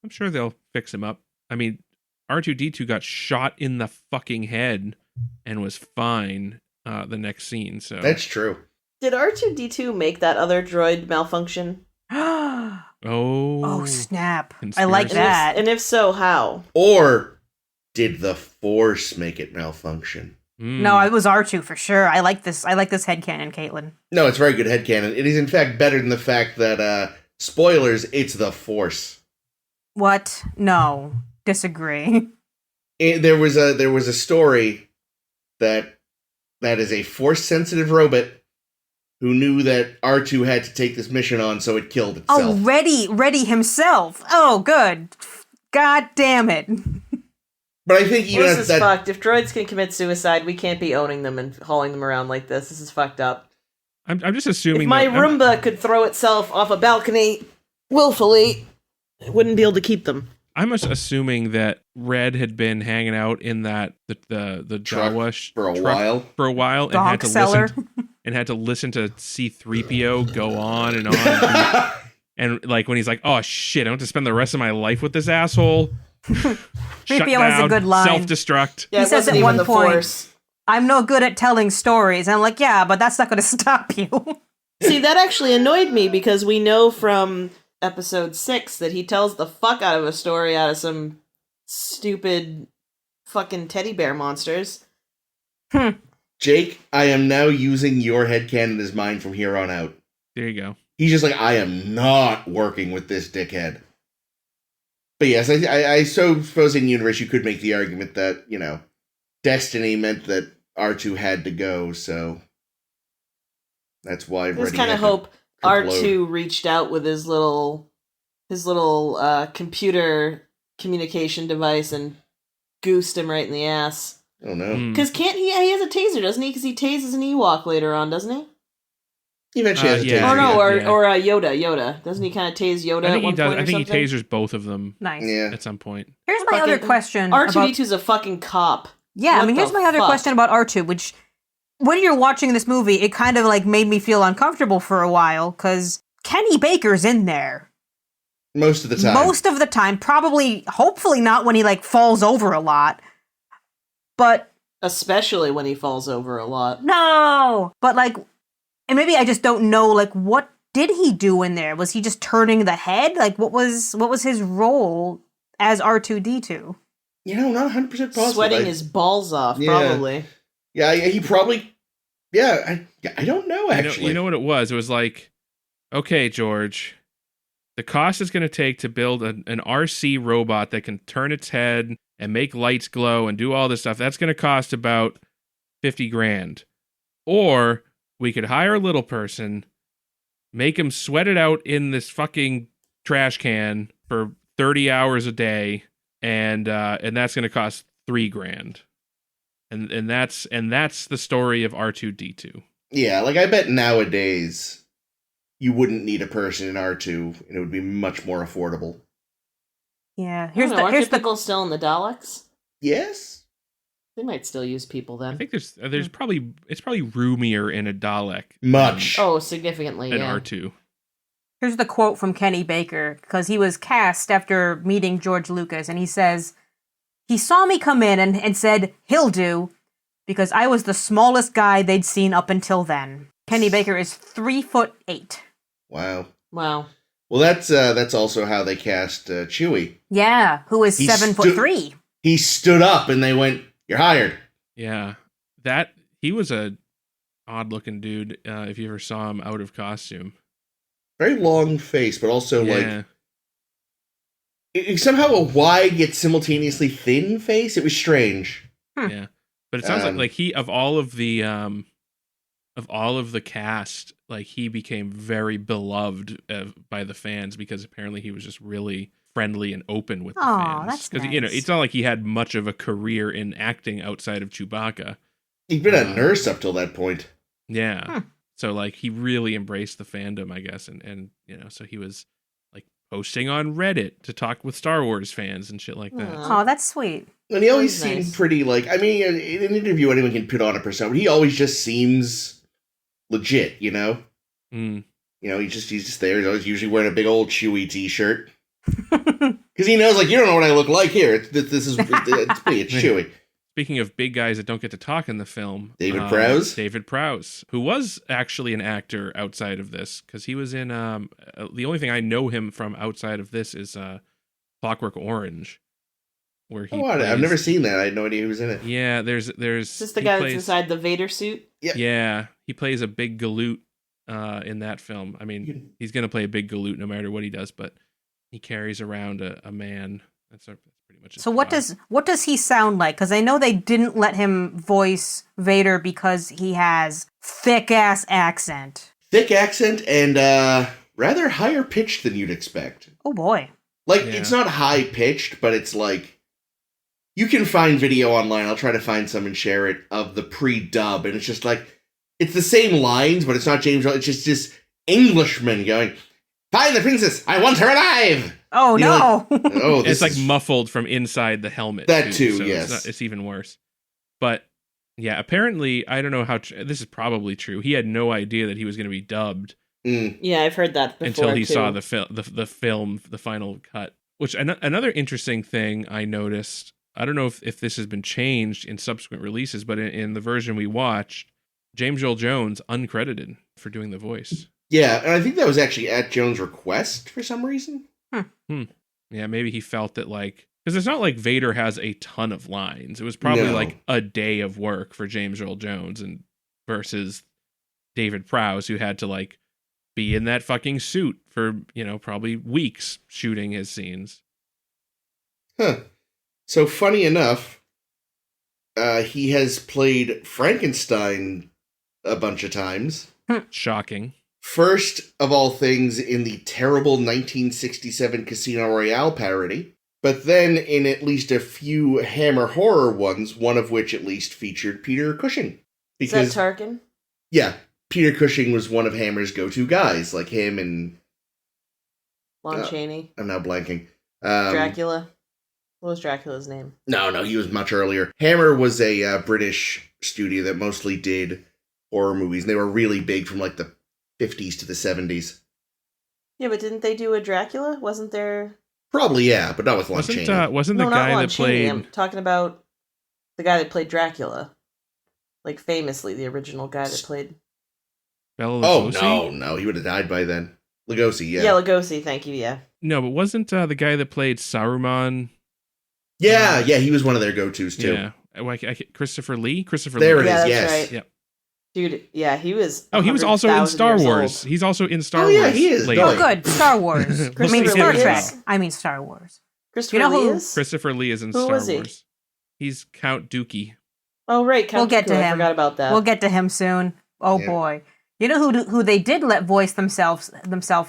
I'm sure they'll fix him up. I mean, R2-D2 got shot in the fucking head and was fine the next scene. So That's true. Did R2D2 make that other droid malfunction? Oh, snap. I like Conspiracy. that. And if so, how? Or did the Force make it malfunction? No, it was R2 for sure. I like this headcanon, Caitlin. No, it's very good headcanon. It is, in fact, better than the fact that, spoilers, it's the Force. What? No. Disagree. There was a story that is a Force-sensitive robot who knew that R2 had to take this mission on, so it killed itself. Oh, Reddy himself. Oh, good. God damn it. But I think even This at is that... fucked. If droids can commit suicide, we can't be owning them and hauling them around like this. This is fucked up. I'm just assuming If my that Roomba could throw itself off a balcony willfully, I wouldn't be able to keep them. I'm just assuming that Red had been hanging out in the Truck Jawa for a truck while. for a while and Dog seller. had to listen to C-3PO go on and on and like when he's like, oh shit, I want to spend the rest of my life with this asshole. Shut 3PO has a down, good line. Self-destruct. Yeah, He it says wasn't at even one the point- Force. I'm no good at telling stories. And I'm like, yeah, but that's not going to stop you. See, that actually annoyed me because we know from episode 6 that he tells the fuck out of a story out of some stupid fucking teddy bear monsters. Jake, I am now using your headcanon as mine from here on out. There you go. He's just like, I am not working with this dickhead. But yes, I so suppose in universe you could make the argument that, you know, destiny meant that R2 had to go, so that's why I just Reddy kind had of to hope implode. R2 reached out with his little computer communication device and goosed him right in the ass. Oh no. Mm. Because can't he has a taser, doesn't he? Because he tases an Ewok later on, doesn't he? He eventually has a yeah. taser. Or no, yeah. or Yoda. Doesn't he kind of tase Yoda I at think he one does. point or I think he something? tasers both of them Nice. Yeah. at some point. Here's my other Fucking question. R2D2 about- is a fucking cop. Yeah, I What mean, here's the my other fuck? question about R2, which when you're watching this movie, it kind of like made me feel uncomfortable for a while because Kenny Baker's in there. Most of the time. Most of the time, probably, hopefully not when he like falls over a lot. But Especially when he falls over a lot. no, but like, and maybe I just don't know. Like, what did he do in there? Was he just turning the head? Like, what was his role as R2D2? You know, not 100% positive. Sweating his balls off, Yeah. probably. Yeah, he probably... Yeah, I don't know, actually. You know what it was? It was like, okay, George, the cost it's going to take to build an RC robot that can turn its head and make lights glow and do all this stuff, that's going to cost about $50,000. Or we could hire a little person, make him sweat it out in this fucking trash can for 30 hours a day, and that's going to cost $3,000. And that's the story of R2-D2. Yeah, like I bet nowadays you wouldn't need a person in R2 and it would be much more affordable. Yeah, Aren't people still in the Daleks? Yes? They might still use people I then. think there's probably roomier in a Dalek Much. Oh, significantly, than yeah. R2. Here's the quote from Kenny Baker, because he was cast after meeting George Lucas, and he says, he saw me come in and said, he'll do, because I was the smallest guy they'd seen up until then. Kenny Baker is 3'8". Wow. Wow. Well, that's also how they cast Chewie. Yeah, who is He 7'3". He stood up and they went, "You're hired." Yeah, he was a odd looking dude. If you ever saw him out of costume, Very long face, but also yeah. like somehow a wide yet simultaneously thin face. It was strange. Yeah. But it sounds like he of all of the cast, like he became very beloved by the fans because apparently he was just really friendly and open with the Aw, fans. that's Because nice. it's not like he had much of a career in acting outside of Chewbacca. He'd been a nurse up till that point. Yeah. So like he really embraced the fandom, I guess, and so he was like posting on Reddit to talk with Star Wars fans and shit like that. Oh, that's sweet. And he always That's seemed nice. pretty, like, I mean, in an interview, anyone can put on a persona, but he always just seems legit, you know? Mm. You know, he's just there. He's always usually wearing a big old Chewie t-shirt. Because he knows, like, you don't know what I look like here. It's me, it's Chewie. Speaking of big guys that don't get to talk in the film, David Prowse? David Prowse, who was actually an actor outside of this, because he was in, the only thing I know him from outside of this is Clockwork Orange, where he I've never seen that. I had no idea who was in it. Yeah, there's Is this the guy that's inside the Vader suit? Yeah, he plays a big galoot in that film. I mean, he's going to play a big galoot no matter what he does, but he carries around a man. That's pretty much his So job. what does he sound like? Because I know they didn't let him voice Vader because he has thick ass accent. Thick accent and rather higher pitched than you'd expect. Oh boy. Like, Yeah. it's not high pitched, but it's like, you can find video online. I'll try to find some and share it of the pre-dub, and it's just like, it's the same lines, but it's not James Earl. It's just this Englishman going, "Find the princess! I want her alive!" Oh You know, no. Oh, It's like muffled from inside the helmet. That too, so yes. It's even worse. But yeah, apparently, I don't know how this is probably true. He had no idea that he was going to be dubbed Yeah, I've heard that before, until he too. saw the film, the final cut. Which another interesting thing I noticed. I don't know if this has been changed in subsequent releases, but in the version we watched, James Earl Jones uncredited for doing the voice. Yeah, and I think that was actually at Jones' request for some reason. Yeah, maybe he felt that, like, because it's not like Vader has a ton of lines. It was probably No. like a day of work for James Earl Jones and versus David Prowse, who had to like be in that fucking suit for, probably weeks shooting his scenes. Huh. So, funny enough, he has played Frankenstein a bunch of times. Shocking. First of all things in the terrible 1967 Casino Royale parody, but then in at least a few Hammer horror ones, one of which at least featured Peter Cushing. Is that Tarkin? Yeah, Peter Cushing was one of Hammer's go-to guys, like him and... Lon Chaney? I'm now blanking. Dracula? What was Dracula's name? No, he was much earlier. Hammer was a British studio that mostly did horror movies, and they were really big from like the 50s to the 70s. Yeah, but didn't they do a Dracula? Wasn't there... Probably, yeah, but not with Lon Chaney. Wasn't the No, guy not Lon that Chaney. played... I'm talking about the guy that played Dracula. Like, famously, the original guy that played... Bela Oh, Lugosi? no, he would have died by then. Lugosi, yeah. Yeah, Lugosi, thank you, yeah. No, but wasn't the guy that played Saruman? Yeah, he was one of their go-tos, too. Yeah. Christopher Lee? Christopher There Lee. it Yeah, is, that's yes. right. Yep. Dude, yeah, he was... Oh, he was also in 100,000 Star years Wars. old. He's also in Star Oh, yeah, Wars. he is. later. Oh, good. Star Wars. I mean, Christopher Star Lee Trek. is? I mean, Star Wars. Christopher You know Lee who- is? Christopher Lee is in Who Star was he? Wars. He's Count Dookie. Oh, right, Count We'll get Dooku, to I him. forgot about that. We'll get to him soon. Oh Yeah. boy. You know who they did let voice themselves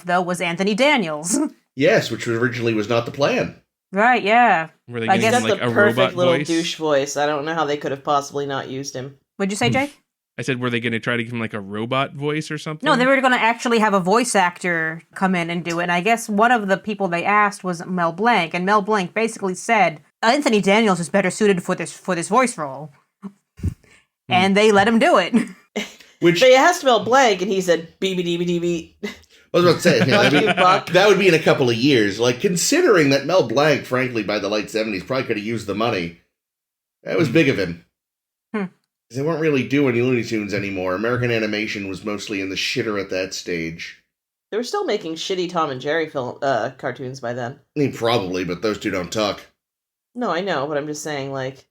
though was Anthony Daniels. Yes, which originally was not the plan. Right, yeah. Were they I giving He's guess- him got like the a perfect robot little voice? douche voice. I don't know how they could have possibly not used him. What'd you say, Jay? I said, were they going to try to give him like a robot voice or something? No, they were going to actually have a voice actor come in and do it. And I guess one of the people they asked was Mel Blanc, and Mel Blanc basically said Anthony Daniels is better suited for this voice role, and they let him do it. Which, They asked Mel Blanc, and he said, "BBDBDB." I was about to say, yeah, Fuck you, Buck. that would be in a couple of years. Like, considering that Mel Blanc, frankly, by the late 70s, probably could have used the money. That was big of him. Hmm. 'Cause they weren't really doing Looney Tunes anymore. American animation was mostly in the shitter at that stage. They were still making shitty Tom and Jerry cartoons by then. I mean, probably, but those two don't talk. No, I know, but I'm just saying, like,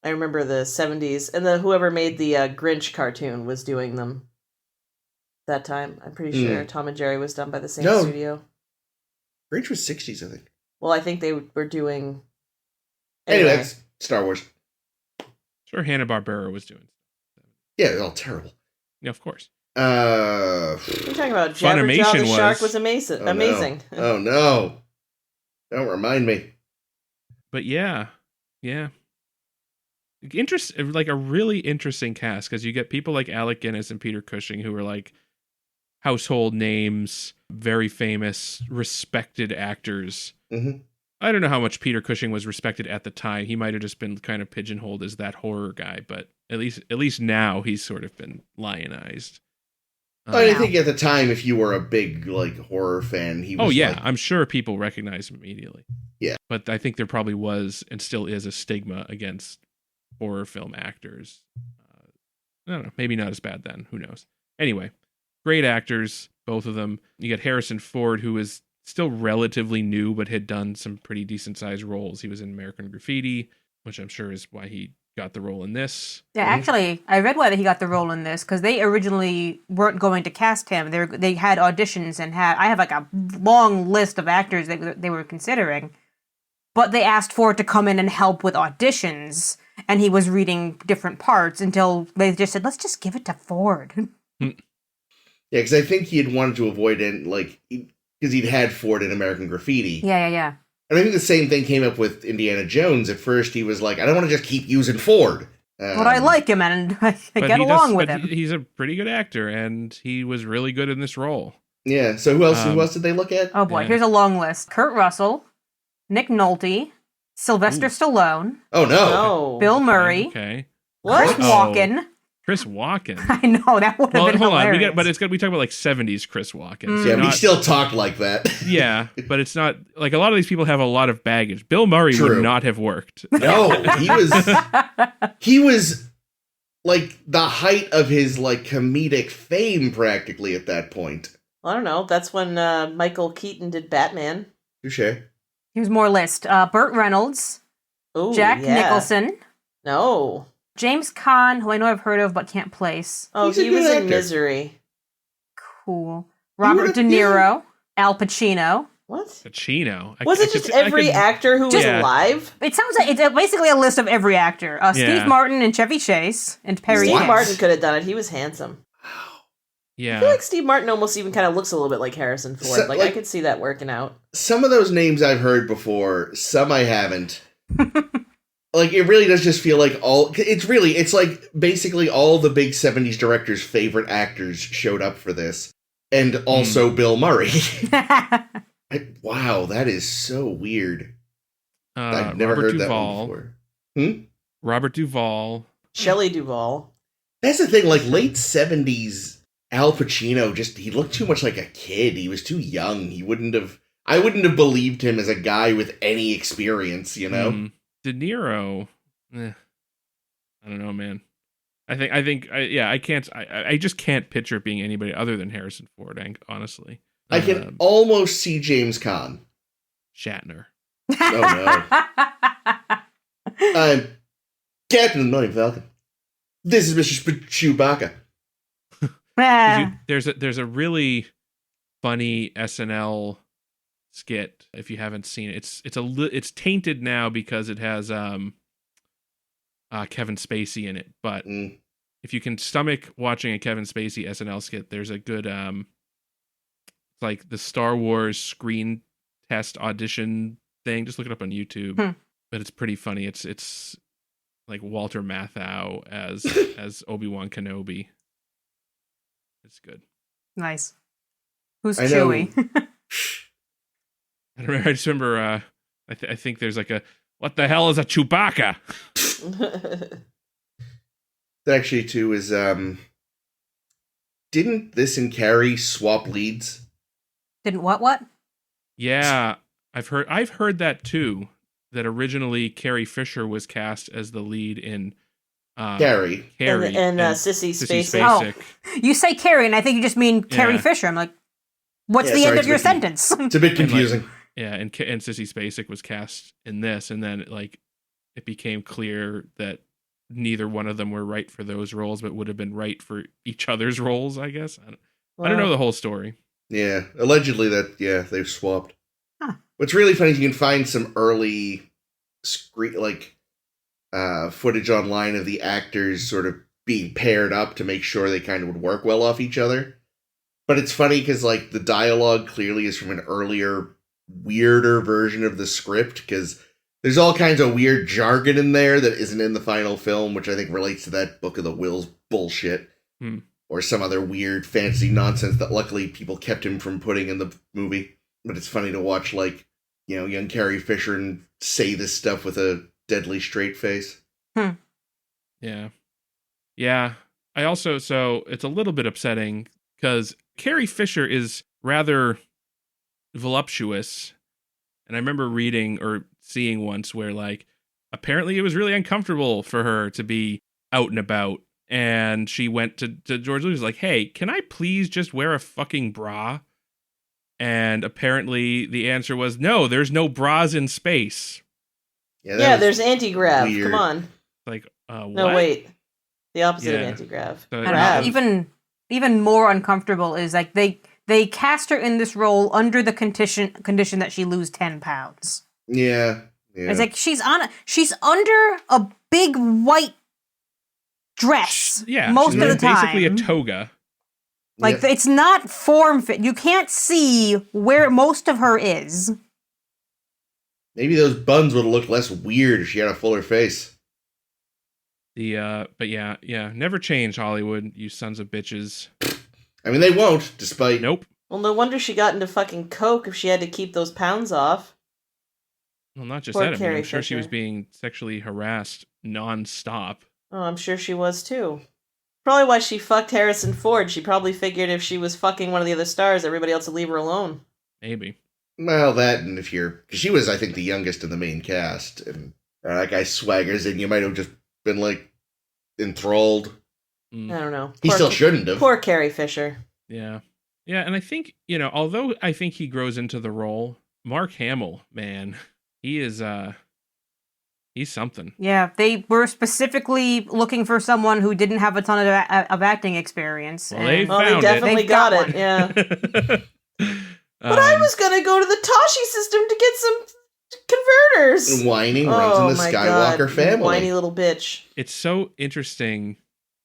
I remember the 70s, and whoever made the Grinch cartoon was doing them that time. I'm pretty sure Tom and Jerry was done by the same No. studio. Grinch was 60s, I think. Well, I think they were doing... Anyway, that's Star Wars. Sure, Hanna-Barbera was doing. Yeah, it's all terrible. Yeah, of course. You're talking about Funimation Jabberjaw the was. Shark was amazing. Amazing. Oh no! Don't remind me. But yeah. Like a really interesting cast, because you get people like Alec Guinness and Peter Cushing, who are like household names, very famous, respected actors. Mm-hmm. I don't know how much Peter Cushing was respected at the time. He might have just been kind of pigeonholed as that horror guy, but at least now he's sort of been lionized. I think at the time, if you were a big like horror fan, he was. Oh yeah, like, I'm sure people recognize him immediately. Yeah, but I think there probably was and still is a stigma against horror film actors. I don't know, maybe not as bad then. Who knows? Anyway, great actors, both of them. You got Harrison Ford, who is still relatively new, but had done some pretty decent sized roles. He was in American Graffiti, which I'm sure is why he got the role in this. Yeah, actually, I read why he got the role in this, because they originally weren't going to cast him. They had auditions and I have like a long list of actors that they were considering, but they asked Ford to come in and help with auditions, and he was reading different parts until they just said, let's just give it to Ford. Yeah, because I think he had wanted to avoid it, like, because he'd had Ford in American Graffiti. Yeah. And I think the same thing came up with Indiana Jones. At first, he was like, I don't want to just keep using Ford. But I like him, and I get along with him. He's a pretty good actor, and he was really good in this role. Yeah, so who else did they look at? Oh boy, here's a long list. Kurt Russell, Nick Nolte, Sylvester Stallone. Oh, no. Bill Murray. Okay. Chris Walken. Chris Walken. I know, that would have been hilarious. Hold on, we talk about like 70s Chris Walken. Yeah, but he still talked like that. Yeah, but it's not, like a lot of these people have a lot of baggage. Bill Murray would not have worked. No, he was like the height of his like comedic fame practically at that point. I don't know. That's when Michael Keaton did Batman. Touche. Here's more list. Burt Reynolds. Ooh, Jack Nicholson. No. James Caan, who I know I've heard of but can't place. Oh, he was in Misery. Cool. Robert De Niro. Al Pacino. What? Pacino? Was it just every actor who was alive? It sounds like it's basically a list of every actor. Steve Martin and Chevy Chase and Perry. Steve Martin could have done it. He was handsome. Yeah. I feel like Steve Martin almost even kind of looks a little bit like Harrison Ford. I could see that working out. Some of those names I've heard before, some I haven't. Like, it really does just feel like it's like basically all the big 70s directors' favorite actors showed up for this. And also Bill Murray. Wow, that is so weird. I've never heard that one before. Robert Duvall. Shelley Duvall. That's the thing, like, late 70s, Al Pacino he looked too much like a kid. He was too young. I wouldn't have believed him as a guy with any experience, you know? De Niro, I don't know, man. I just can't picture it being anybody other than Harrison Ford, honestly. I can almost see James Caan. Shatner. Oh, no. I'm Captain Millennium Falcon. This is Mr. Chewbacca. There's a really funny SNL skit, if you haven't seen it. It's tainted now because it has Kevin Spacey in it, but if you can stomach watching a Kevin Spacey SNL skit, there's a good it's like the Star Wars screen test audition thing. Just look it up on YouTube. But it's pretty funny. It's like Walter Matthau as Obi-Wan Kenobi. It's good. Nice. Who's Chewie? I don't remember. I just remember. I think there's like what the hell is a Chewbacca? That actually too is. Didn't this and Carrie swap leads? Didn't what? Yeah, I've heard that too. That originally Carrie Fisher was cast as the lead in Carrie and Sissy Spacek. Oh, you say Carrie, and I think you just mean Carrie Fisher. I'm like, what's the end of your sentence? It's a bit confusing. And Sissy Spacek was cast in this, and then it became clear that neither one of them were right for those roles, but would have been right for each other's roles, I guess. I don't know the whole story. Yeah, allegedly they've swapped. Huh. What's really funny is you can find some early footage online of the actors sort of being paired up to make sure they kind of would work well off each other. But it's funny because, like, the dialogue clearly is from an earlier, weirder version of the script, because there's all kinds of weird jargon in there that isn't in the final film, which I think relates to that Book of the Wills bullshit. Or some other weird fantasy nonsense that luckily people kept him from putting in the movie. But it's funny to watch, like, you know, young Carrie Fisher and say this stuff with a deadly straight face. Yeah. Yeah. I also, so it's a little bit upsetting because Carrie Fisher is rather voluptuous. And I remember reading or seeing once where, like, apparently it was really uncomfortable for her to be out and about. And she went to George Lucas like, hey, can I please just wear a fucking bra? And apparently the answer was, no, there's no bras in space. Yeah, there's anti-grav. weird. Come on. Like, what? No, wait. The opposite of Yeah. anti-grav. So, And even more uncomfortable is like they cast her in this role under the condition that she lose 10 pounds. Yeah. It's like she's under a big white dress most of the time. Basically a toga. Like, it's not form fit. You can't see where most of her is. Maybe those buns would look less weird if she had a fuller face. But yeah, never change, Hollywood, you sons of bitches. I mean, they won't, despite... Nope. Well, no wonder she got into fucking coke if she had to keep those pounds off. Well, not just Poor that. I mean, Carrie I'm sure she was Fisher. being sexually harassed nonstop. Oh, I'm sure she was too. Probably why she fucked Harrison Ford. She probably figured if she was fucking one of the other stars, everybody else would leave her alone. Maybe. Well, that, and if you're... Because she was, I think, the youngest in the main cast, and that guy swaggers in, you might have just been, like, enthralled. I don't know. He still shouldn't have. Poor Carrie Fisher. Yeah. Yeah, and I think, although I think he grows into the role, Mark Hamill, man, he is, he's something. Yeah, they were specifically looking for someone who didn't have a ton of acting experience. Well, they Oh, they found definitely They've got got it, yeah. But I was gonna go to the Toshi system to get some converters. And whining runs in the my Skywalker God, family. whiny little bitch. It's so interesting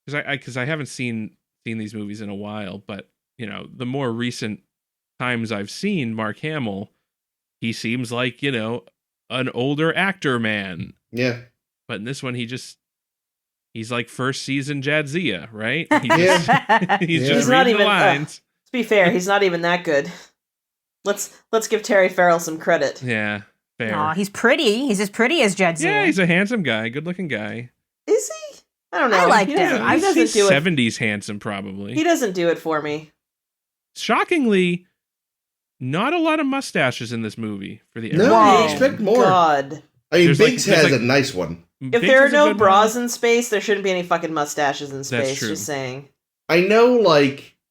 because I haven't seen these movies in a while, but the more recent times I've seen Mark Hamill, he seems like an older actor man. Yeah. But in this one, he's like first season Jadzia, right? He's Yeah. just He's not reading the even- lines. To be fair, he's not even that good. Let's give Terry Farrell some credit. Yeah, fair. Aw, he's pretty. He's as pretty as Jadzia. Yeah, he's a handsome guy, good looking guy. Is he? I don't know. I liked he him. doesn't, I he doesn't He's do it. 70s handsome, probably. He doesn't do it for me. Shockingly, not a lot of mustaches in this movie for the No, Whoa. you expect more. God. I mean, There's Biggs there's has a nice one. If there are no bras in space, there shouldn't be any fucking mustaches in space. true. Just saying. I know,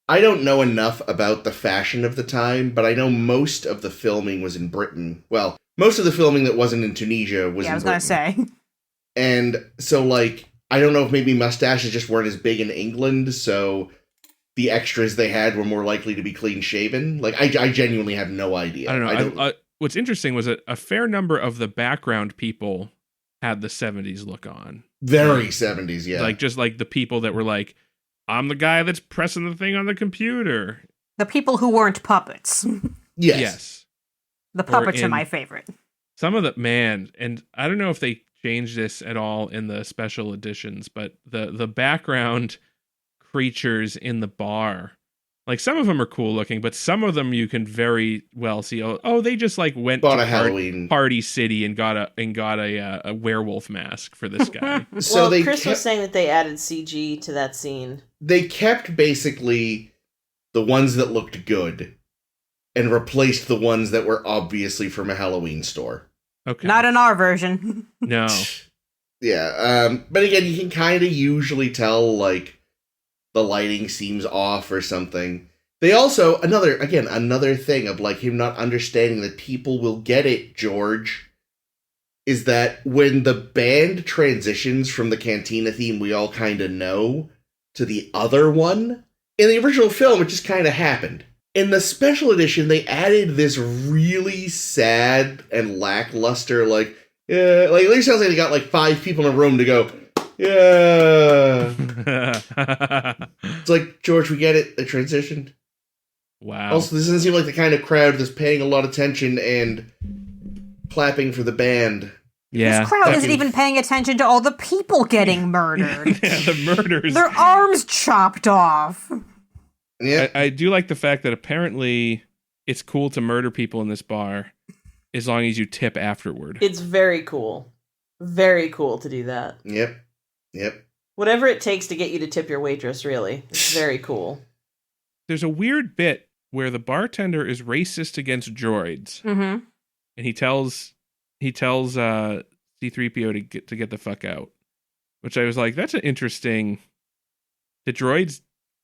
I don't know enough about the fashion of the time, but I know most of the filming was in Britain. Well, most of the filming that wasn't in Tunisia was Yeah, I in was gonna Britain. say. And so, I don't know if maybe mustaches just weren't as big in England, so the extras they had were more likely to be clean shaven. I genuinely have no idea. I don't know. What's interesting was that a fair number of the background people had the 70s look on. Very 70s, yeah. Just like the people that were like, I'm the guy that's pressing the thing on the computer. The people who weren't puppets. yes. The puppets are in- my favorite. Some of the, man, and I don't know if they changed this at all in the special editions, but the background creatures in the bar, some of them are cool looking, but some of them you can very well see. Oh, they just went Bought to a Halloween. Party City and got a werewolf mask for this guy. So well, they Chris was kept, saying that they added CG to that scene. they kept basically the ones that looked good and replaced the ones that were obviously from a Halloween store. Okay, Not in our version. no. Yeah, but again, you can kind of usually tell, the lighting seems off or something. They also, another thing of, him not understanding that people will get it, George, is that when the band transitions from the Cantina theme we all kind of know to the other one, in the original film, it just kind of happened. In the special edition, they added this really sad and lackluster, Yeah, like at least sounds like they got like 5 people in a room to go. Yeah. It's like, George, we get it. They transitioned. Wow. Also, this doesn't seem like the kind of crowd that's paying a lot of attention and clapping for the band. Yeah. This crowd isn't even paying attention to all the people getting murdered. Yeah, the murders. Their arms chopped off. Yeah. I do like the fact that apparently it's cool to murder people in this bar as long as you tip afterward. It's very cool. Very cool to do that. Yep. Whatever it takes to get you to tip your waitress, really. It's very cool. There's a weird bit where the bartender is racist against droids, Mm-hmm. and he tells C-3PO to get the fuck out. Which I was like, that's an interesting. The droids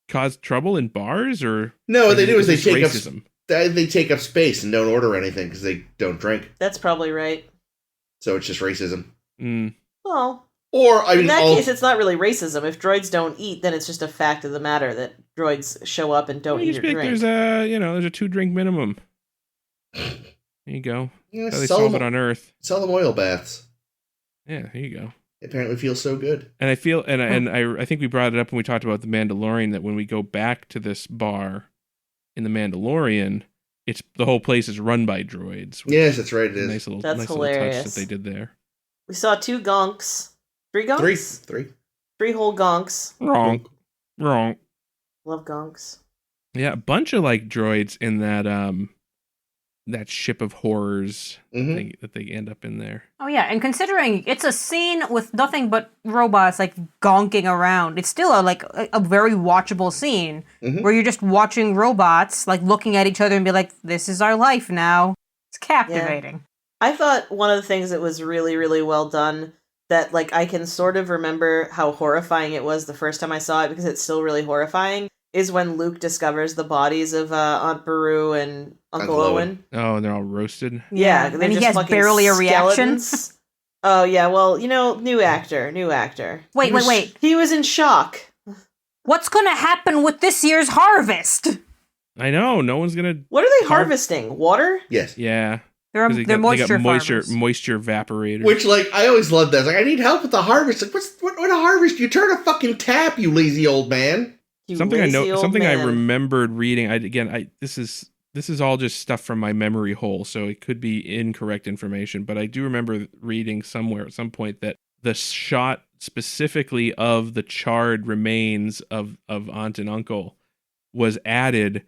cause trouble in bars, or No, what they do is they this take racism? they take up space and don't order anything because they don't drink. That's probably right. So it's just racism. Mm. Well, Or I mean, in that case, it's not really racism. If droids don't eat, then it's just a fact of the matter that droids show up and don't Well, you eat just or be like, drink. there's a 2-drink minimum. There you go. yeah, That's how they solve it on Earth. sell them oil baths. Yeah, there you go. It apparently feels so good. And I feel, and I think we brought it up when we talked about the Mandalorian, that when we go back to this bar in the Mandalorian, it's the whole place is run by droids. which Yes, that's right. It is a is. nice little, That's nice little touch hilarious. that they did there. We saw 2 gonks. 3 gonks? Three. 3 whole gonks. Wrong. Love gonks. Yeah, a bunch of like droids in that ship of horrors Mhm. thing that they end up in there. Oh yeah, and considering it's a scene with nothing but robots like gonking around, it's still a very watchable scene Mhm. where you're just watching robots like looking at each other and be like, "This is our life now." It's captivating. I thought one of the things that was really, really well done, that like I can sort of remember how horrifying it was the first time I saw it, because it's still really horrifying, is when Luke discovers the bodies of Aunt Beru and Uncle Uncle Owen. Oh, and they're all roasted. Yeah, and they're he just has fucking barely a reaction. skeletons. Oh yeah, well, new actor. Wait. He was in shock. What's gonna happen with this year's harvest? I know, no one's gonna. What are they harvesting? Water? Yes. Yeah, They're 'cause they're they got moisture moisture farmers. moisture evaporators. Which, like, I always loved that. Like, I need help with the harvest. Like, what a harvest? You turn a fucking tap, you lazy old man. You something I lazy know, old something man. I remembered reading. This is all just stuff from my memory hole, so it could be incorrect information. But I do remember reading somewhere at some point that the shot specifically of the charred remains of aunt and uncle was added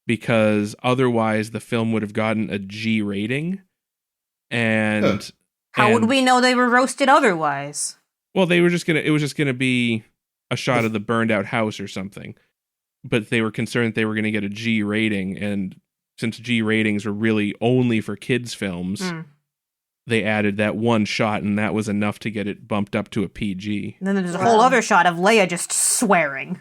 because otherwise the film would have gotten a G rating. And How would we know they were roasted otherwise? Well, it was just gonna be a shot of the burned out house or something. But they were concerned they were gonna get a G rating, and since G ratings were really only for kids' films, they added that one shot, and that was enough to get it bumped up to a PG. And then there's a whole other shot of Leia just swearing.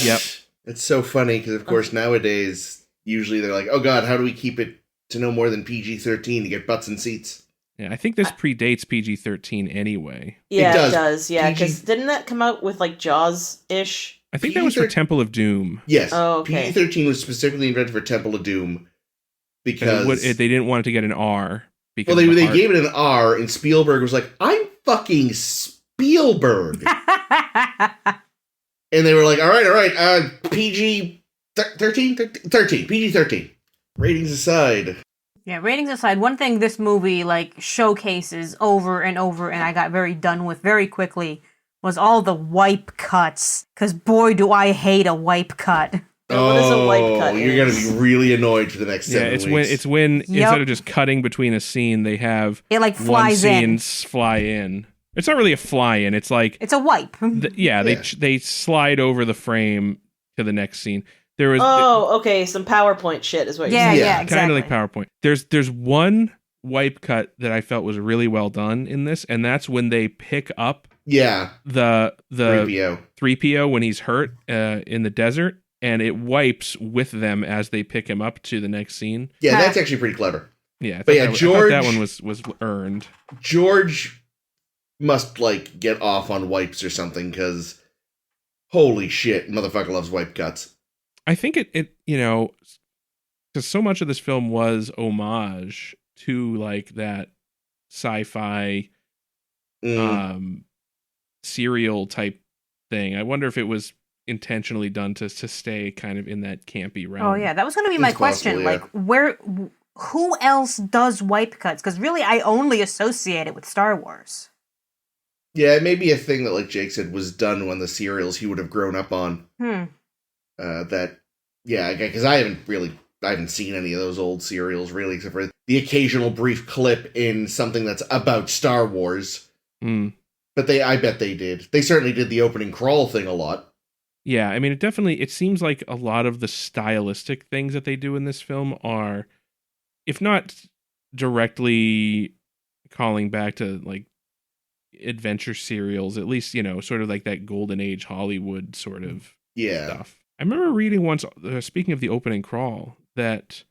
Yep. It's so funny because, of course, nowadays, usually they're like, oh god, how do we keep it to no more than PG-13 to get butts and seats? Yeah, I think this predates PG-13 anyway. Yeah, It it does. does. Yeah, PG because didn't that come out with like Jaws-ish? I think that was for PG-13 Temple of Doom. Yes. Oh, okay. PG-13 was specifically invented for Temple of Doom And because... they didn't want it to get an R. Because well, of the they art. gave it an R, and Spielberg was like, I'm fucking Spielberg. And they were like, all right, PG-13, PG-13. Ratings aside. Yeah, ratings aside, one thing this movie like showcases over and over, and I got very done with very quickly, was all the wipe cuts. Because boy, do I hate a wipe cut. Now, what is a wipe cut? You're going to be really annoyed for the next 7 it's weeks. when Yep. instead of just cutting between a scene, they have It like one flies in. scene fly in. It's not really a fly in. It's like It's a wipe. Yeah. they slide over the frame to the next scene. There was Oh, okay, some PowerPoint shit is what you're Yeah, saying. yeah, exactly. kind of like PowerPoint. There's one wipe cut that I felt was really well done in this, and that's when they pick up Yeah. the 3PO. 3PO when he's hurt in the desert, and it wipes with them as they pick him up to the next scene. Yeah, that's actually pretty clever. Yeah, But yeah, I thought George- that one was earned. George must, like, get off on wipes or something, because holy shit, motherfucker loves wipe cuts. I think it because so much of this film was homage to like that sci-fi serial type thing. I wonder if it was intentionally done to stay kind of in that campy realm. Oh yeah, that was going to be my question. possible, yeah. Like, who else does wipe cuts? Because really, I only associate it with Star Wars. Yeah, it may be a thing that, like Jake said, was done when the serials he would have grown up on. Because I haven't seen any of those old serials really, except for the occasional brief clip in something that's about Star Wars. But I bet they did. They certainly did the opening crawl thing a lot. Yeah, I mean, it seems like a lot of the stylistic things that they do in this film are, if not directly calling back to like adventure serials, at least, sort of like that golden age Hollywood sort of stuff. I remember reading once, speaking of the opening crawl, that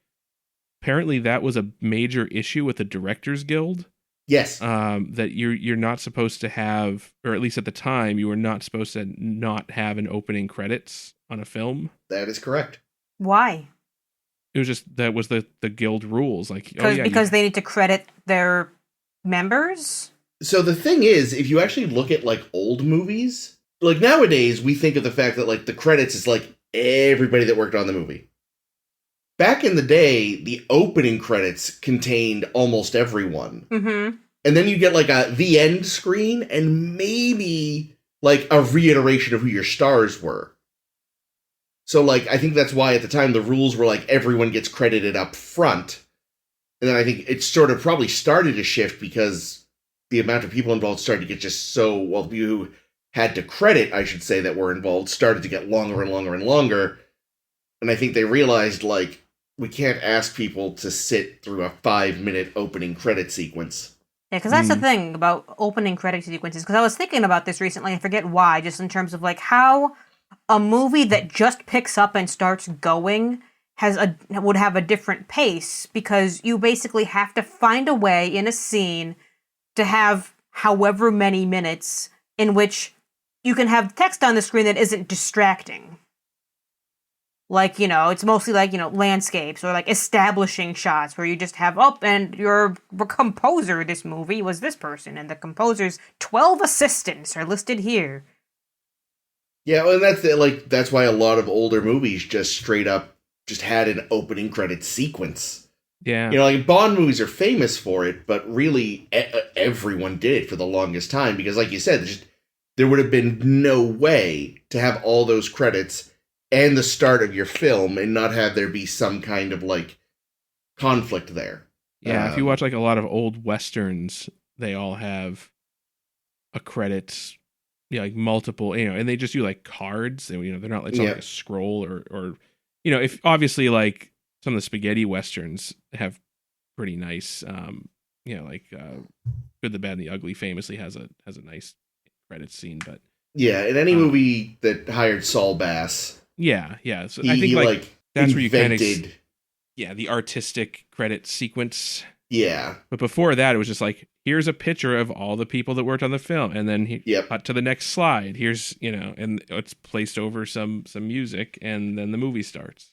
apparently that was a major issue with the Directors Guild. Yes. That you're not supposed to have, or at least at the time, you were not supposed to not have an opening credits on a film. That is correct. Why? It was just, that was the guild rules. Like, because they need to credit their members? So the thing is, if you actually look at like old movies, like nowadays we think of the fact that like the credits is like everybody that worked on the movie. Back in the day, the opening credits contained almost everyone. Mm-hmm. And then you get like the end screen and maybe like a reiteration of who your stars were. So like, I think that's why at the time the rules were like everyone gets credited up front. And then I think it sort of probably started to shift because the amount of people involved started to get just so, well, you had to credit, I should say, that were involved started to get longer and longer and longer. And I think they realized like, we can't ask people to sit through a 5-minute opening credit sequence. Yeah, because that's the thing about opening credit sequences. Because I was thinking about this recently, I forget why, just in terms of like how a movie that just picks up and starts going would have a different pace, because you basically have to find a way in a scene to have however many minutes in which you can have text on the screen that isn't distracting. Like, it's mostly like, landscapes or like establishing shots where you just have, and your composer of this movie was this person, and the composer's 12 assistants are listed here. Yeah, well, that's why a lot of older movies just straight up just had an opening credit sequence. Yeah. Like Bond movies are famous for it, but really everyone did it for the longest time because, like you said, there would have been no way to have all those credits and the start of your film and not have there be some kind of like conflict there. Yeah, if you watch like a lot of old Westerns, they all have a credit, like multiple, and they just do like cards, and they're not, it's not like a scroll or if obviously like some of the spaghetti Westerns have pretty nice, like Good, the Bad, and the Ugly famously has a nice credit scene, but in any movie that hired Saul Bass. Yeah. So I think like that's invented, where you kind of, the artistic credit sequence. Yeah. But before that, it was just like, here's a picture of all the people that worked on the film, and then cut to the next slide. Here's, and it's placed over some music, and then the movie starts.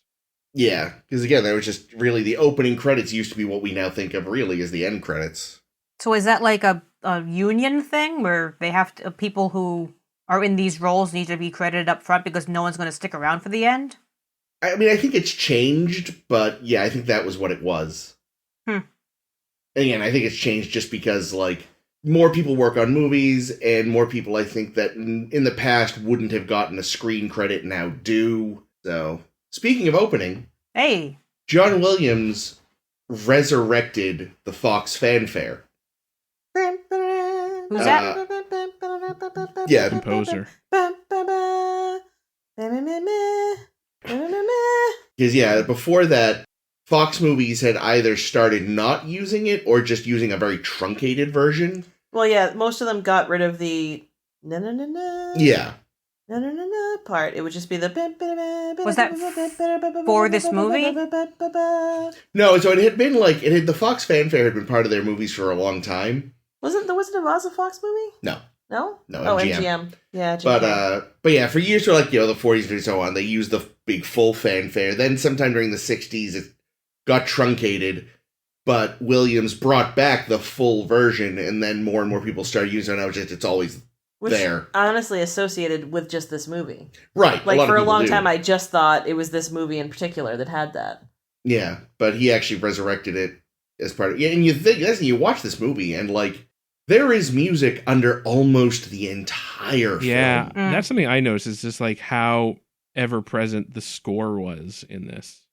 Yeah, because again, that was just really the opening credits used to be what we now think of really as the end credits. So is that like a union thing where they have to, people who are in these roles need to be credited up front because no one's going to stick around for the end? I mean, I think it's changed, but yeah, I think that was what it was. Again, I think it's changed just because, like, more people work on movies, and more people, I think, that in the past wouldn't have gotten a screen credit now do. So, speaking of opening, hey, John Williams resurrected the Fox fanfare. Who's that? Yeah, composer. Because before that, Fox movies had either started not using it or just using a very truncated version. Well, yeah, most of them got rid of the na-na-na-na. Yeah. Na-na-na-na part. It would just be the... Was that for this movie? No, so it had been like, the Fox fanfare had been part of their movies for a long time. Wasn't the Wizard of Oz a Fox movie? No. No? No, Oh, MGM. MGM. Yeah, MGM. But yeah, for years, for like, the 40s and so on, they used the big full fanfare. Then sometime during the 60s, it got truncated. but Williams brought back the full version, and then more and more people started using it. And I was just, it's always Which there. honestly associated with just this movie. Right. Like, for a long do. time, I just thought it was this movie in particular that had that. Yeah, but he actually resurrected it as part of... Yeah, and you think, you watch this movie, and, like, there is music under almost the entire film. Yeah, that's something I noticed, is just, like, how ever-present the score was in this.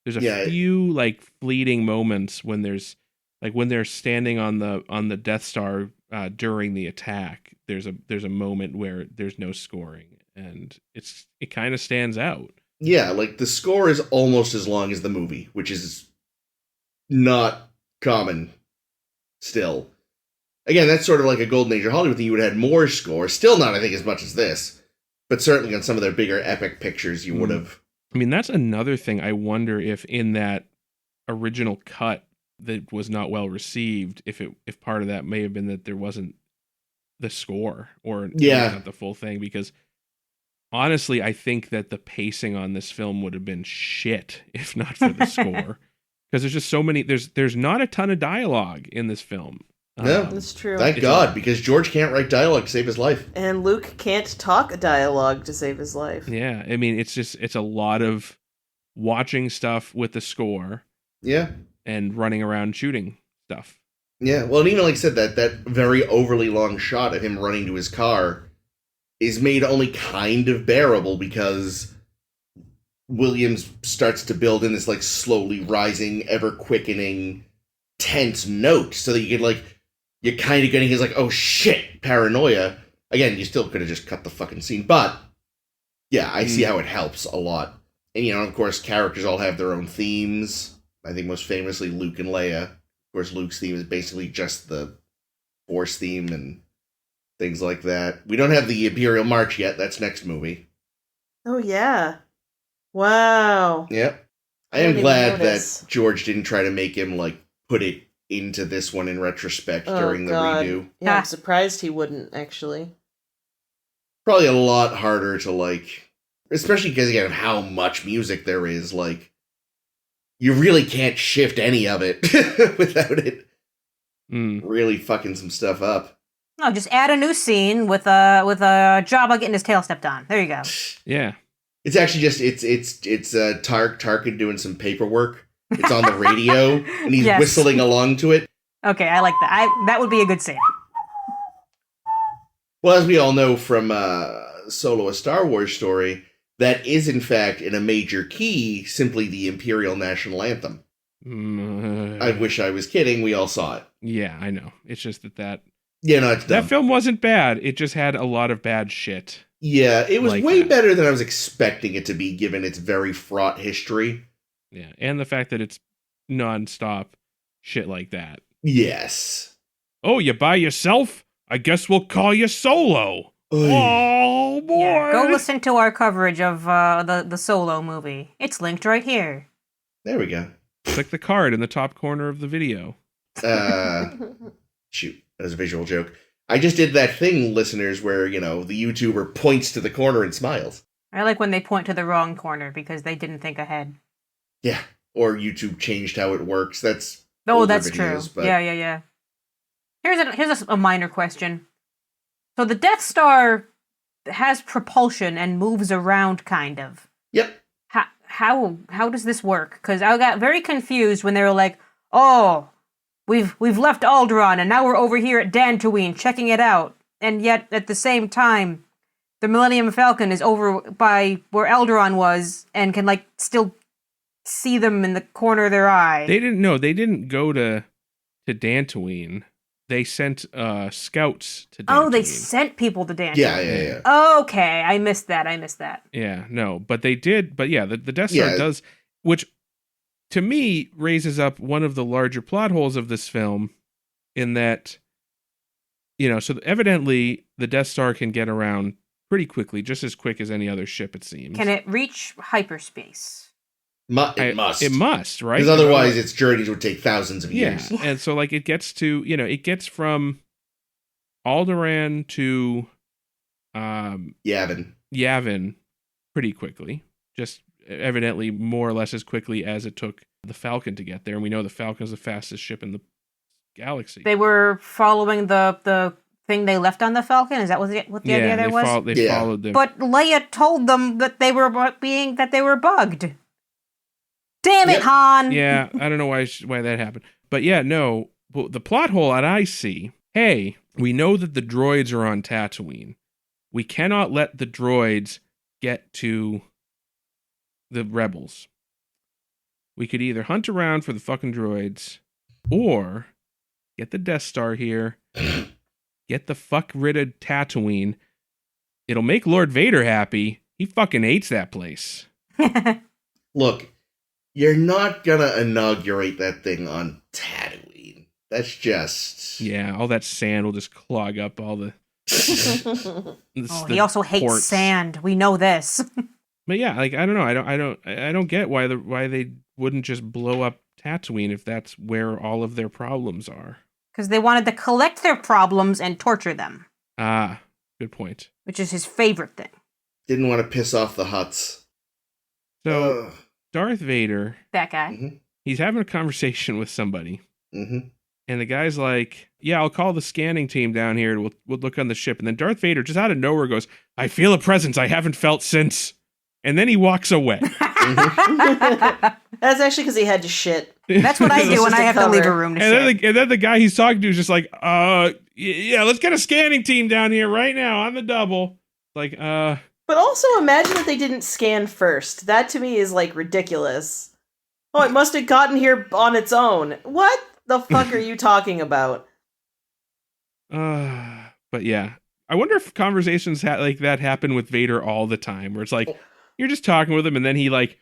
There's a few, like, fleeting moments when there's... Like, when they're standing on the Death Star during the attack, there's a moment where there's no scoring, and it kind of stands out. Yeah, like, the score is almost as long as the movie, which is not common still. Again, that's sort of like a Golden Age of Hollywood thing. You would have had more score. Still not, I think, as much as this. But certainly on some of their bigger epic pictures, you would have... I mean, that's another thing. I wonder if in that original cut that was not well received, if part of that may have been that there wasn't the score, or not the full thing, because... Honestly, I think that the pacing on this film would have been shit if not for the score. Because there's just so many... There's not a ton of dialogue in this film. No, that's true. Thank God, because George can't write dialogue to save his life. And Luke can't talk dialogue to save his life. Yeah, I mean, it's a lot of watching stuff with the score. Yeah. And running around shooting stuff. Yeah, well, and even like I said, that very overly long shot of him running to his car is made only kind of bearable because Williams starts to build in this, like, slowly rising, ever-quickening, tense note, so that you can, like, you're kind of getting his, like, oh shit, paranoia. Again, you still could have just cut the fucking scene, but, yeah, I see how it helps a lot. And, you know, of course, characters all have their own themes. I think most famously, Luke and Leia. Of course, Luke's theme is basically just the Force theme and things like that. We don't have the Imperial March yet. That's next movie. Oh, yeah. Wow. Yep. I am glad that George didn't try to make him, like, put it into this one in retrospect during the redo. Yeah, I'm surprised he wouldn't, actually. Probably a lot harder to, like... Especially because, again, of how much music there is, like... You really can't shift any of it without it really fucking some stuff up. No, just add a new scene with a Jabba getting his tail stepped on. There you go. Yeah. It's actually just it's Tarkin doing some paperwork. It's on the radio and he's whistling along to it. Okay, I like that. That would be a good scene. Well, as we all know from Solo: A Star Wars Story, that is in fact in a major key simply the Imperial National Anthem. I wish I was kidding. We all saw it. Yeah, I know. It's just that. Yeah, no, it's dumb. That film wasn't bad. It just had a lot of bad shit. Yeah, it was like way better than I was expecting it to be, given its very fraught history. Yeah, and the fact that it's nonstop shit like that. Yes. Oh, you by yourself? I guess we'll call you Solo. Oy. Oh, boy. Yeah, go listen to our coverage of the Solo movie. It's linked right here. There we go. Click the card in the top corner of the video. Shoot. That was a visual joke. I just did that thing, listeners, where, you know, the YouTuber points to the corner and smiles. I like when they point to the wrong corner because they didn't think ahead. Yeah. Or YouTube changed how it works. That's that's videos, true. But... Yeah. Here's a minor question. So the Death Star has propulsion and moves around, kind of. Yep. How does this work? Because I got very confused when they were like, oh... We've left Alderaan, and now we're over here at Dantooine checking it out. And yet, at the same time, the Millennium Falcon is over by where Alderaan was, and can, like, still see them in the corner of their eye. They didn't go to Dantooine. They sent scouts to Dantooine. Oh, they sent people to Dantooine. Yeah. Okay, I missed that. Yeah, no, but they did. But yeah, the Death Star does, which... to me, raises up one of the larger plot holes of this film in that, you know, so evidently the Death Star can get around pretty quickly, just as quick as any other ship, it seems. Can it reach hyperspace? It must. It must, right? Because otherwise its journeys would take thousands of years. Yeah, and so, like, it gets to, you know, it gets from Alderaan to Yavin pretty quickly. Just evidently more or less as quickly as it took the Falcon to get there, and we know the Falcon's the fastest ship in the galaxy. They were following the thing they left on the Falcon. Is that what the idea there was? They followed them. But Leia told them that they were bugged. Damn it, Han! Yeah, I don't know why that happened. But yeah, no. The plot hole that I see, hey, we know that the droids are on Tatooine. We cannot let the droids get to the rebels. We could either hunt around for the fucking droids, or get the Death Star here, get the fuck rid of Tatooine. It'll make Lord Vader happy. He fucking hates that place. Look, you're not gonna inaugurate that thing on Tatooine. That's just... Yeah, all that sand will just clog up all the... He also hates ports. sand. We know this. But yeah, like I don't know. I don't get why they wouldn't just blow up Tatooine if that's where all of their problems are. Because they wanted to collect their problems and torture them. Ah, good point. Which is his favorite thing. Didn't want to piss off the Hutts. So Darth Vader, That guy. Mm-hmm. he's having a conversation with somebody, Mm-hmm. and the guy's like, "Yeah, I'll call the scanning team down here. And we'll look on the ship." And then Darth Vader, just out of nowhere, goes, "I feel a presence I haven't felt since." And then he walks away. That's actually because he had to shit. That's what I do when I have to leave a room to shit. And then the guy he's talking to is just like, yeah, let's get a scanning team down here right now on the double. Like, But also imagine that they didn't scan first. That to me is like ridiculous. Oh, it must have gotten here on its own. What the fuck are you talking about? But yeah, I wonder if conversations like that happen with Vader all the time, where it's like you're just talking with him, and then he like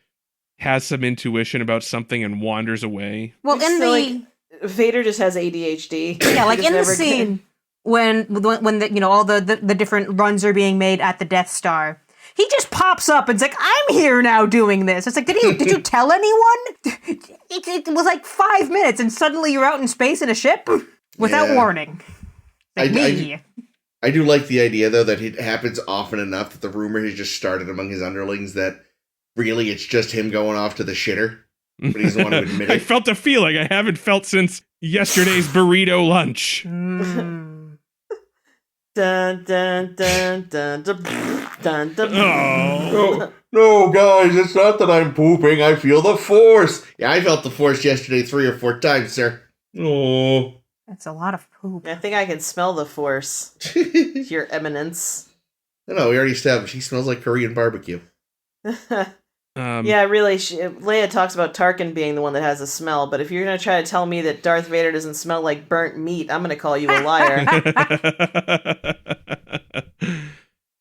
has some intuition about something and wanders away. Well, in the like, Vader just has ADHD. yeah, like in the scene when the, all the different runs are being made at the Death Star, he just pops up and's like, "I'm here now doing this." It's like, did you tell anyone? It was like 5 minutes, and suddenly you're out in space in a ship without warning. Like I do like the idea, though, that it happens often enough that the rumor has just started among his underlings that really it's just him going off to the shitter, but he doesn't want to admit it. I felt a feeling I haven't felt since yesterday's burrito lunch. Dun, dun, dun, dun, dun, dun, dun. Oh. No, guys, it's not that I'm pooping. I feel the Force. Yeah, I felt the Force yesterday 3 or 4 times, sir. Oh. That's a lot of poop. I think I can smell the Force, Your Eminence. No, we already established he smells like Korean barbecue. Yeah, really, Leia talks about Tarkin being the one that has a smell, but if you're going to try to tell me that Darth Vader doesn't smell like burnt meat, I'm going to call you a liar.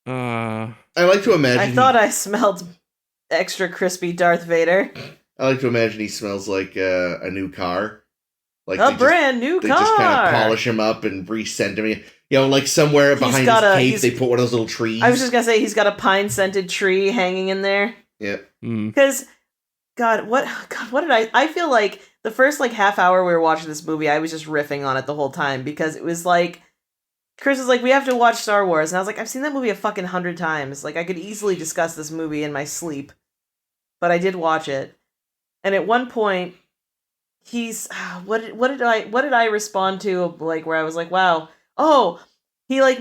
I like to imagine... I thought I smelled extra crispy Darth Vader. I like to imagine he smells like a new car. Like brand new car! They just kind of polish him up and resend him. You know, like somewhere behind his cape, they put one of those little trees. I was just going to say, he's got a pine-scented tree hanging in there. Yeah. Because, what did I feel like the first like half hour we were watching this movie, I was just riffing on it the whole time, because it was like, Chris was like, we have to watch Star Wars, and I was like, I've seen that movie a fucking 100 times. Like, I could easily discuss this movie in my sleep, but I did watch it. And at one point, he's, what did I respond to, like, where I was like, wow, he like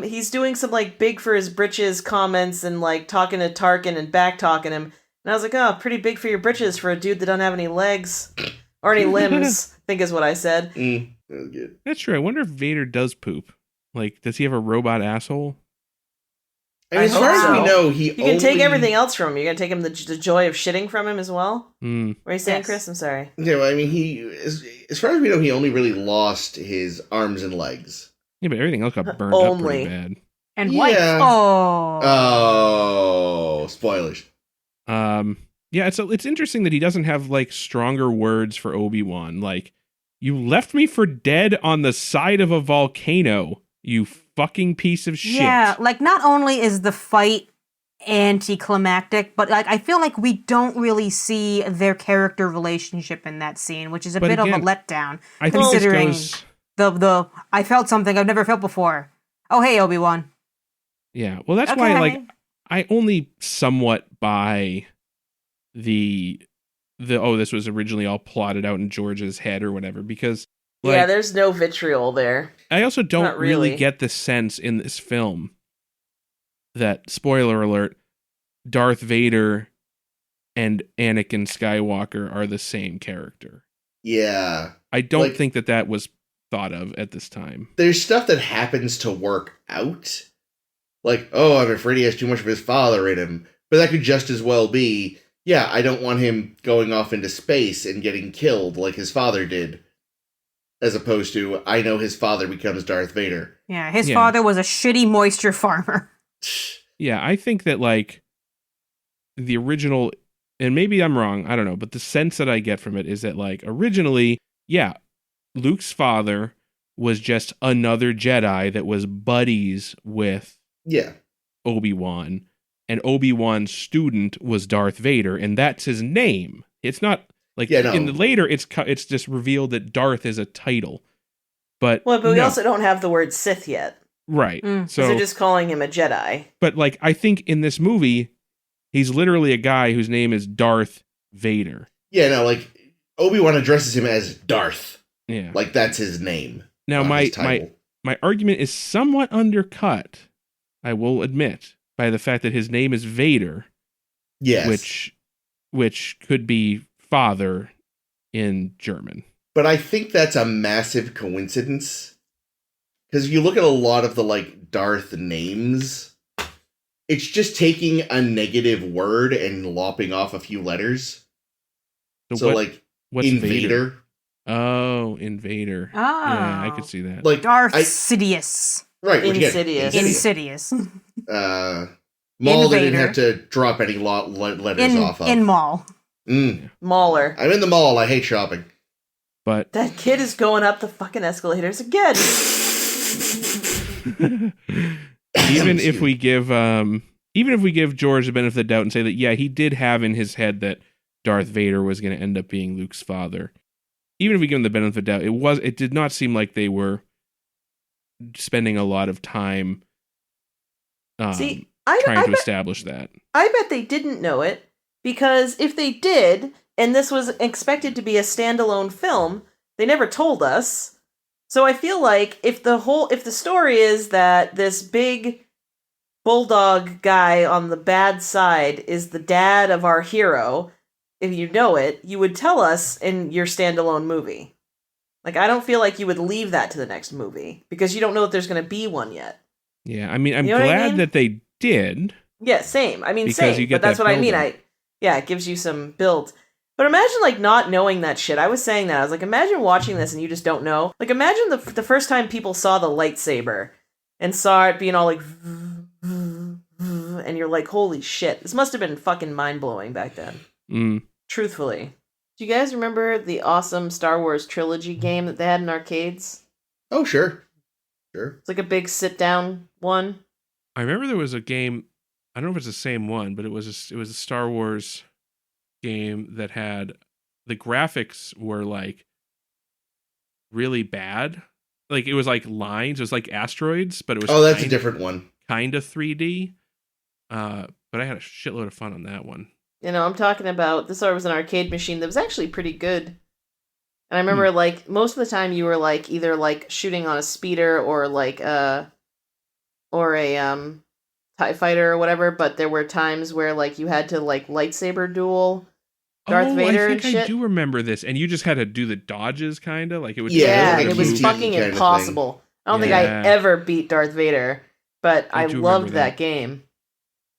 he's doing some like big for his britches comments and like talking to Tarkin and back talking him. And I was like, oh, pretty big for your britches for a dude that doesn't have any legs or any limbs, I think is what I said. That was good. That's true. I wonder if Vader does poop. Like, does he have a robot asshole? I mean, as far as we know, you can take everything else from him. You're gonna take him the joy of shitting from him as well. What are you saying, Chris? I'm sorry. Yeah, well, I mean, as far as we know, he only really lost his arms and legs. Yeah, but everything else got burned up pretty bad. And wife. Oh, spoilers. Yeah, it's interesting that he doesn't have like stronger words for Obi-Wan. Like, you left me for dead on the side of a volcano, you fucking piece of shit. Yeah, like not only is the fight anticlimactic, but like I feel like we don't really see their character relationship in that scene, which is a bit of a letdown. I think considering the I felt something I've never felt before. Oh, hey, Obi-Wan. Yeah, well, that's why like I only somewhat buy the this was originally all plotted out in George's head or whatever, because like, yeah, there's no vitriol there. I also don't Not really. get the sense in this film that, spoiler alert, Darth Vader and Anakin Skywalker are the same character. Yeah. I don't Like- think that was thought of at this time. There's stuff that happens to work out. Like, oh, I'm afraid he has too much of his father in him. But that could just as well be, yeah, I don't want him going off into space and getting killed like his father did. As opposed to, I know his father becomes Darth Vader. Yeah, his Yeah. father was a shitty moisture farmer. Yeah, I think that, like, the original, and maybe I'm wrong, I don't know, but the sense that I get from it is that, like, originally, yeah, Luke's father was just another Jedi that was buddies with Yeah. Obi-Wan, and Obi-Wan's student was Darth Vader, and that's his name. It's not, like, Yeah, no. in the later, it's just revealed that Darth is a title. But, Well, but we no. also don't have the word Sith yet. Right. Mm. So They're just calling him a Jedi. But, like, I think in this movie, he's literally a guy whose name is Darth Vader. Yeah, no, like, Obi-Wan addresses him as Darth. Yeah. Like, that's his name. Now, not my his title. argument is somewhat undercut, I will admit, by the fact that his name is Vader, Yes. which could be father in German. But I think that's a massive coincidence. Because you look at a lot of the, like, Darth names, it's just taking a negative word and lopping off a few letters. So, like, what's Invader. Oh, Invader. Oh. Yeah, I could see that. Like, Darth I- Sidious. right, which again, Insidious. Insidious. Maul, they didn't Invader. have to drop any letters off of. In Mall. Mauler. I'm in the mall. I hate shopping. But That kid is going up the fucking escalators again. even if we give George the benefit of the doubt and say that, yeah, he did have in his head that Darth Vader was going to end up being Luke's father. Even if we give him the benefit of the doubt, it did not seem like they were spending a lot of time See, trying I to bet, establish that. I bet they didn't know it, because if they did, and this was expected to be a standalone film, they never told us. So I feel like if the story is that this big bulldog guy on the bad side is the dad of our hero, if you know it, you would tell us in your standalone movie. Like, I don't feel like you would leave that to the next movie, because you don't know if there's going to be one yet. Yeah, I mean, I'm You know what I glad mean? that they did. Yeah, same. I mean, Because same. you get But that's that what I mean. build-up. It gives you some build. But imagine, like, not knowing that shit. I was saying that. I was like, imagine watching this and you just don't know. Like, imagine the first time people saw the lightsaber and saw it being all like, and you're like, holy shit. This must have been fucking mind-blowing back then. Mm. Truthfully. Do you guys remember the awesome Star Wars trilogy game that they had in arcades? Oh, sure. Sure. It's like a big sit-down one. I remember there was a game. I don't know if it's the same one, but it was a Star Wars game that had the graphics were like really bad. Like it was like lines. It was like asteroids, but it was Oh, that's a different one. kind of 3D. But I had a shitload of fun on that one. You know, I'm talking about, this was an arcade machine that was actually pretty good. And I remember, like, most of the time you were, like, either, like, shooting on a speeder or, like, TIE fighter or whatever, but there were times where, like, you had to, like, lightsaber duel Darth Vader I and think shit. I do remember this, and you just had to do the dodges, kind of like it would. Yeah, like and a it was routine fucking kind of impossible. I don't think I Yeah. ever beat Darth Vader, but I I do loved remember that that. game.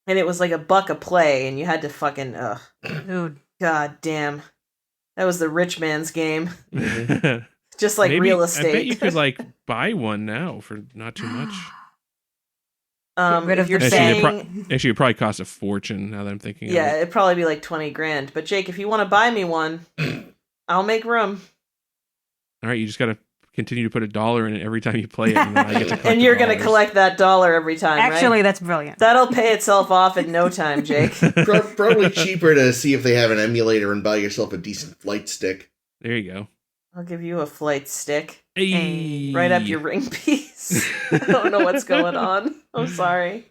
And it was like $1 a play, and you had to fucking, Dude. god damn. That was the rich man's game. Maybe, Just like real estate. I bet you could like buy one now for not too much. Get rid If of you're the Actually, saying, Actually, it probably costs a fortune now that I'm thinking. yeah, of it. it'd probably be like 20 grand. But Jake, if you want to buy me one, I'll make room. All right, you just got to continue to put $1 in it every time you play it, and then I get to collect And you're the going to dollars. collect that dollar every time, Actually, right? that's brilliant. That'll pay itself off in no time, Jake. Probably cheaper to see if they have an emulator and buy yourself a decent flight stick. There you go. I'll give you a flight stick. Hey. Right up your ring piece. I don't know what's going on. I'm sorry.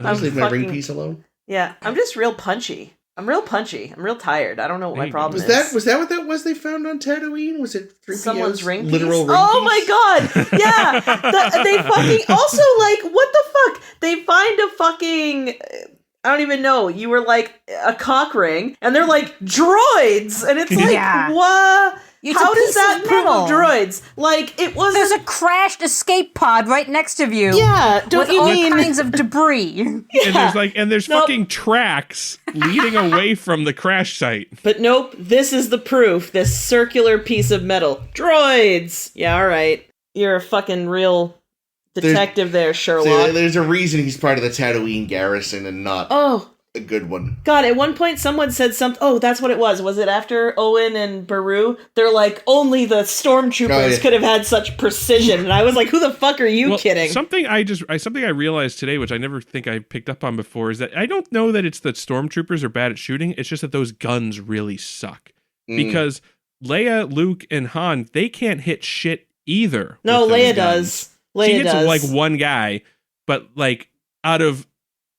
I'll just I'm leave my ring fucking- piece alone. Yeah, I'm just real punchy. I'm real punchy. I'm real tired. I don't know what my problem Was is. that what that was they found on Tatooine? Was it 3PO's Someone's ring piece? literal ring Oh piece? my god! Yeah! They fucking... Also, like, what the fuck? They find a fucking... I don't even know. You were like a cock ring, and they're like droids, and it's like, Yeah. what? It's How a does piece that of prove metal. droids? Like, it was... There's a crashed escape pod right next to you. Yeah, don't with you all mean... kinds of debris. And there's Nope. fucking tracks leading away from the crash site. But nope, this is the proof. This circular piece of metal. Droids! Yeah, alright. You're a fucking real detective there, Sherlock. So there's a reason he's part of the Tatooine garrison and not Oh, a good one. God, at one point someone said something. Oh, that's what it was. Was it after Owen and Baru? They're like, only the stormtroopers Oh, yeah. could have had such precision. And I was like, who the fuck are you kidding? Something I realized today, which I never think I picked up on before, is that I don't know that it's that stormtroopers are bad at shooting. It's just that those guns really suck. Because Leia, Luke, and Han, they can't hit shit either. No, with those Leia guns. does. Leia She hits does. like one guy, but like out of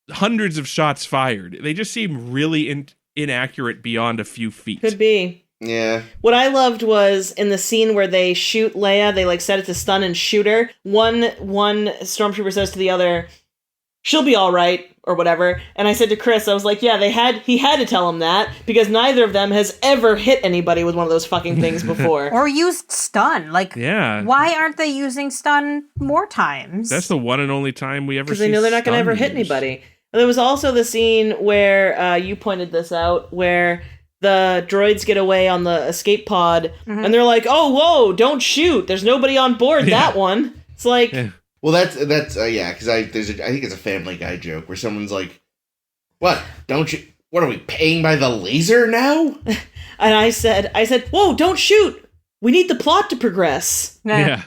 hundreds of shots fired, they just seem really inaccurate beyond a few feet. Could be. Yeah. What I loved was in the scene where they shoot Leia, they like set it to stun and shoot her. One stormtrooper says to the other, "She'll be all right," or whatever. And I said to Chris, I was like, yeah, he had to tell him that because neither of them has ever hit anybody with one of those fucking things before. Or used stun. Like, Yeah. why aren't they using stun more times? That's the one and only time we ever see Because they know they're not going to ever stun hit used. anybody. There was also the scene where you pointed this out, where the droids get away on the escape pod, and they're like, "Oh, whoa! Don't shoot! There's nobody on board that one." It's like, Yeah. Well, that's yeah, because I think it's a Family Guy joke where someone's like, "What? Don't you? What are we paying by the laser now?" and I said, "Whoa! Don't shoot! We need the plot to progress." Yeah.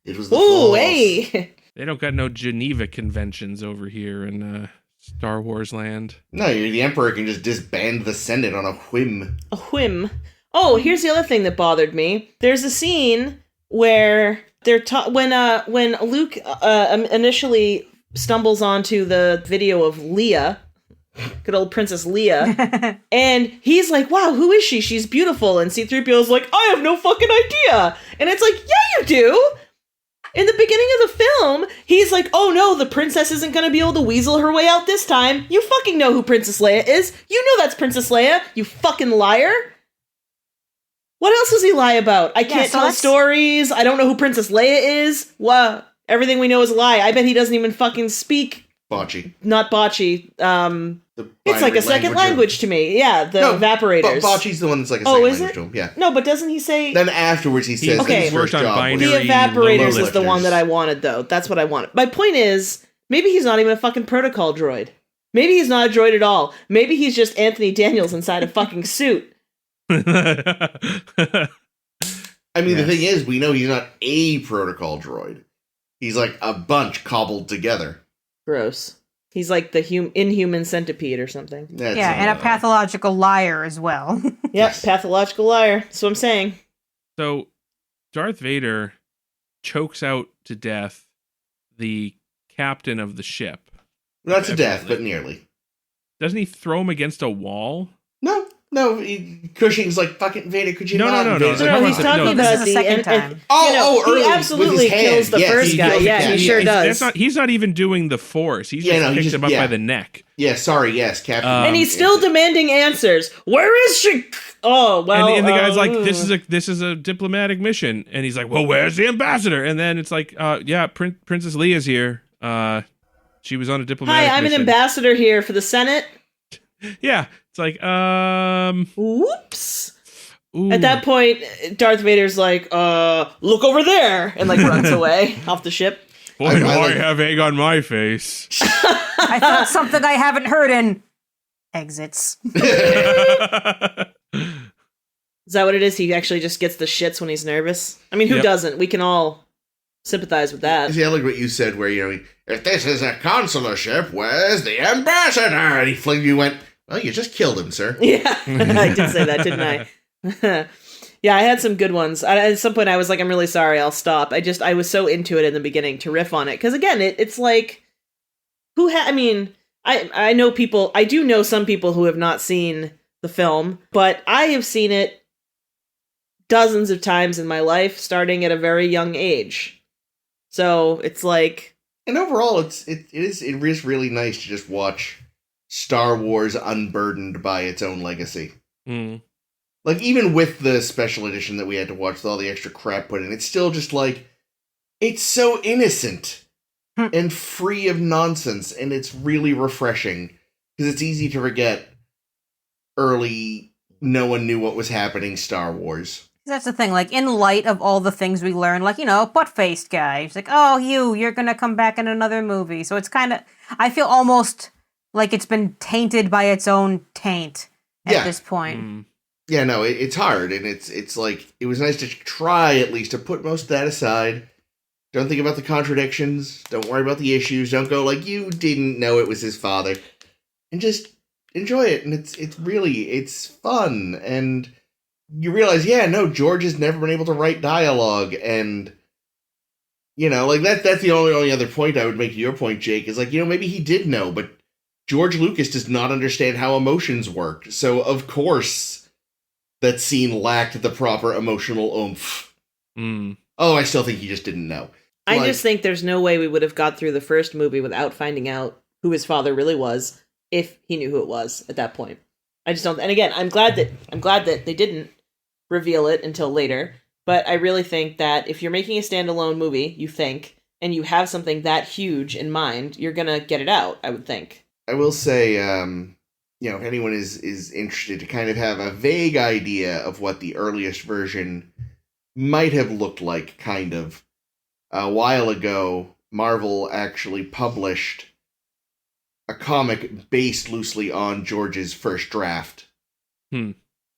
It was the Ooh, Force. hey! They don't got no Geneva conventions over here in Star Wars land. No, the Emperor can just disband the Senate on a whim. A whim. Oh, here's the other thing that bothered me. There's a scene where they're when Luke initially stumbles onto the video of Leia, good old Princess Leia, and he's like, "Wow, who is she? She's beautiful." And C-3PO is like, "I have no fucking idea." And it's like, "Yeah, you do." In the beginning of the film, he's like, "Oh no, the princess isn't going to be able to weasel her way out this time. You fucking know who Princess Leia is. You know that's Princess Leia, you fucking liar." What else does he lie about? I can't so tell that's- stories. I don't know who Princess Leia is. What? Everything we know is a lie. I bet he doesn't even fucking speak. Bocce. Not bocce. The It's like binary a second of- language to me. Yeah, the No, evaporators. Bocce's the one that's like a Oh, second is language it? to him. Yeah. No, but doesn't he say... Then afterwards he says Okay. his first Worked on job was- binary- The evaporators low is the one lifters. that I wanted, though. That's what I wanted. My point is, maybe he's not even a fucking protocol droid. Maybe he's not a droid at all. Maybe he's just Anthony Daniels inside a fucking suit. I mean, the Yes. thing is, we know he's not a protocol droid. He's like a bunch cobbled together. Gross. He's like the inhuman centipede or something. That's yeah, and a pathological liar as well. Yep, Yes. pathological liar. That's what I'm saying. So, Darth Vader chokes out to death the captain of the ship. Not to death, but nearly. Doesn't he throw him against a wall? No, Cushing's like, fucking Vader, could you No, not? no, And Vader's no, like, No, no, he's no, talking no, about this is the second and- time. early he with absolutely his hand. kills the Yes, first he guy. kills the Yeah, he captain. sure does. He's not even doing the Force. He's Yeah, just no, he picked just- him up yeah. by the neck. Yeah, sorry, yes, Captain. And And he's still demanding answers. Where is she? Oh, well. And the guy's like, "This is a diplomatic mission," and he's like, "Well, where's the ambassador?" And then it's like, "Yeah, Princess Leia's here. She was on a diplomatic Hi, I'm mission." an ambassador here for the Senate. Yeah, it's like, Whoops. ooh. At that point, Darth Vader's like, look over there, and like runs away off the ship. Boy, I do I like- have egg on my face. I thought something I haven't heard in exits. Is that what it is? He actually just gets the shits when he's nervous? I mean, who Yep. doesn't? We can all sympathize with that. See, I like what you said, where, if this is a consular ship, where's the ambassador? And you went, well, you just killed him, sir. Yeah, I did say that, didn't I? Yeah, I had some good ones. At some point, I was like, I'm really sorry, I'll stop. I was so into it in the beginning to riff on it. Because again, it's like, I mean, I know people, I do know some people who have not seen the film, but I have seen it dozens of times in my life, starting at a very young age. So it's like, And overall, it is really nice to just watch Star Wars unburdened by its own legacy. Mm. Like, even with the special edition that we had to watch with all the extra crap put in, it's still just like, it's so innocent and free of nonsense, and it's really refreshing, because it's easy to forget early, no one knew what was happening Star Wars. That's the thing, like, in light of all the things we learned, like, butt-faced guy. It's like, oh, you're gonna come back in another movie. So it's kind of, I feel almost like it's been tainted by its own taint at this point. Mm. Yeah, no, it's hard, and it's like, it was nice to try, at least, to put most of that aside. Don't think about the contradictions, don't worry about the issues, don't go like, you didn't know it was his father, and just enjoy it, and it's fun, and you realize, yeah, no, George has never been able to write dialogue, and, like, that's the only other point I would make to your point, Jake, is like, maybe he did know, but George Lucas does not understand how emotions work, so of course that scene lacked the proper emotional oomph. Mm. Oh, I still think he just didn't know. I just think there's no way we would have got through the first movie without finding out who his father really was, if he knew who it was at that point. I just don't. And again, I'm glad that they didn't reveal it until later. But I really think that if you're making a standalone movie, and you have something that huge in mind, you're gonna get it out, I would think. I will say, if anyone is interested to kind of have a vague idea of what the earliest version might have looked like, kind of, a while ago, Marvel actually published a comic based loosely on George's first draft. Hmm.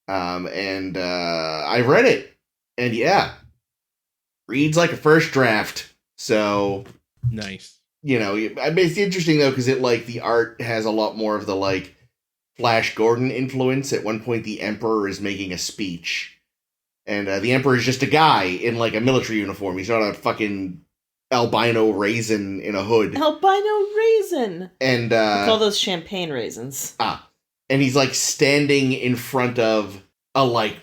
And I read it, and yeah, reads like a first draft. So Nice. It's interesting though, because the art has a lot more of the Flash Gordon influence. At one point, the Emperor is making a speech. And the Emperor is just a guy in, a military uniform. He's not a fucking albino raisin in a hood. Albino raisin! And, we call those champagne raisins. And he's, standing in front of a,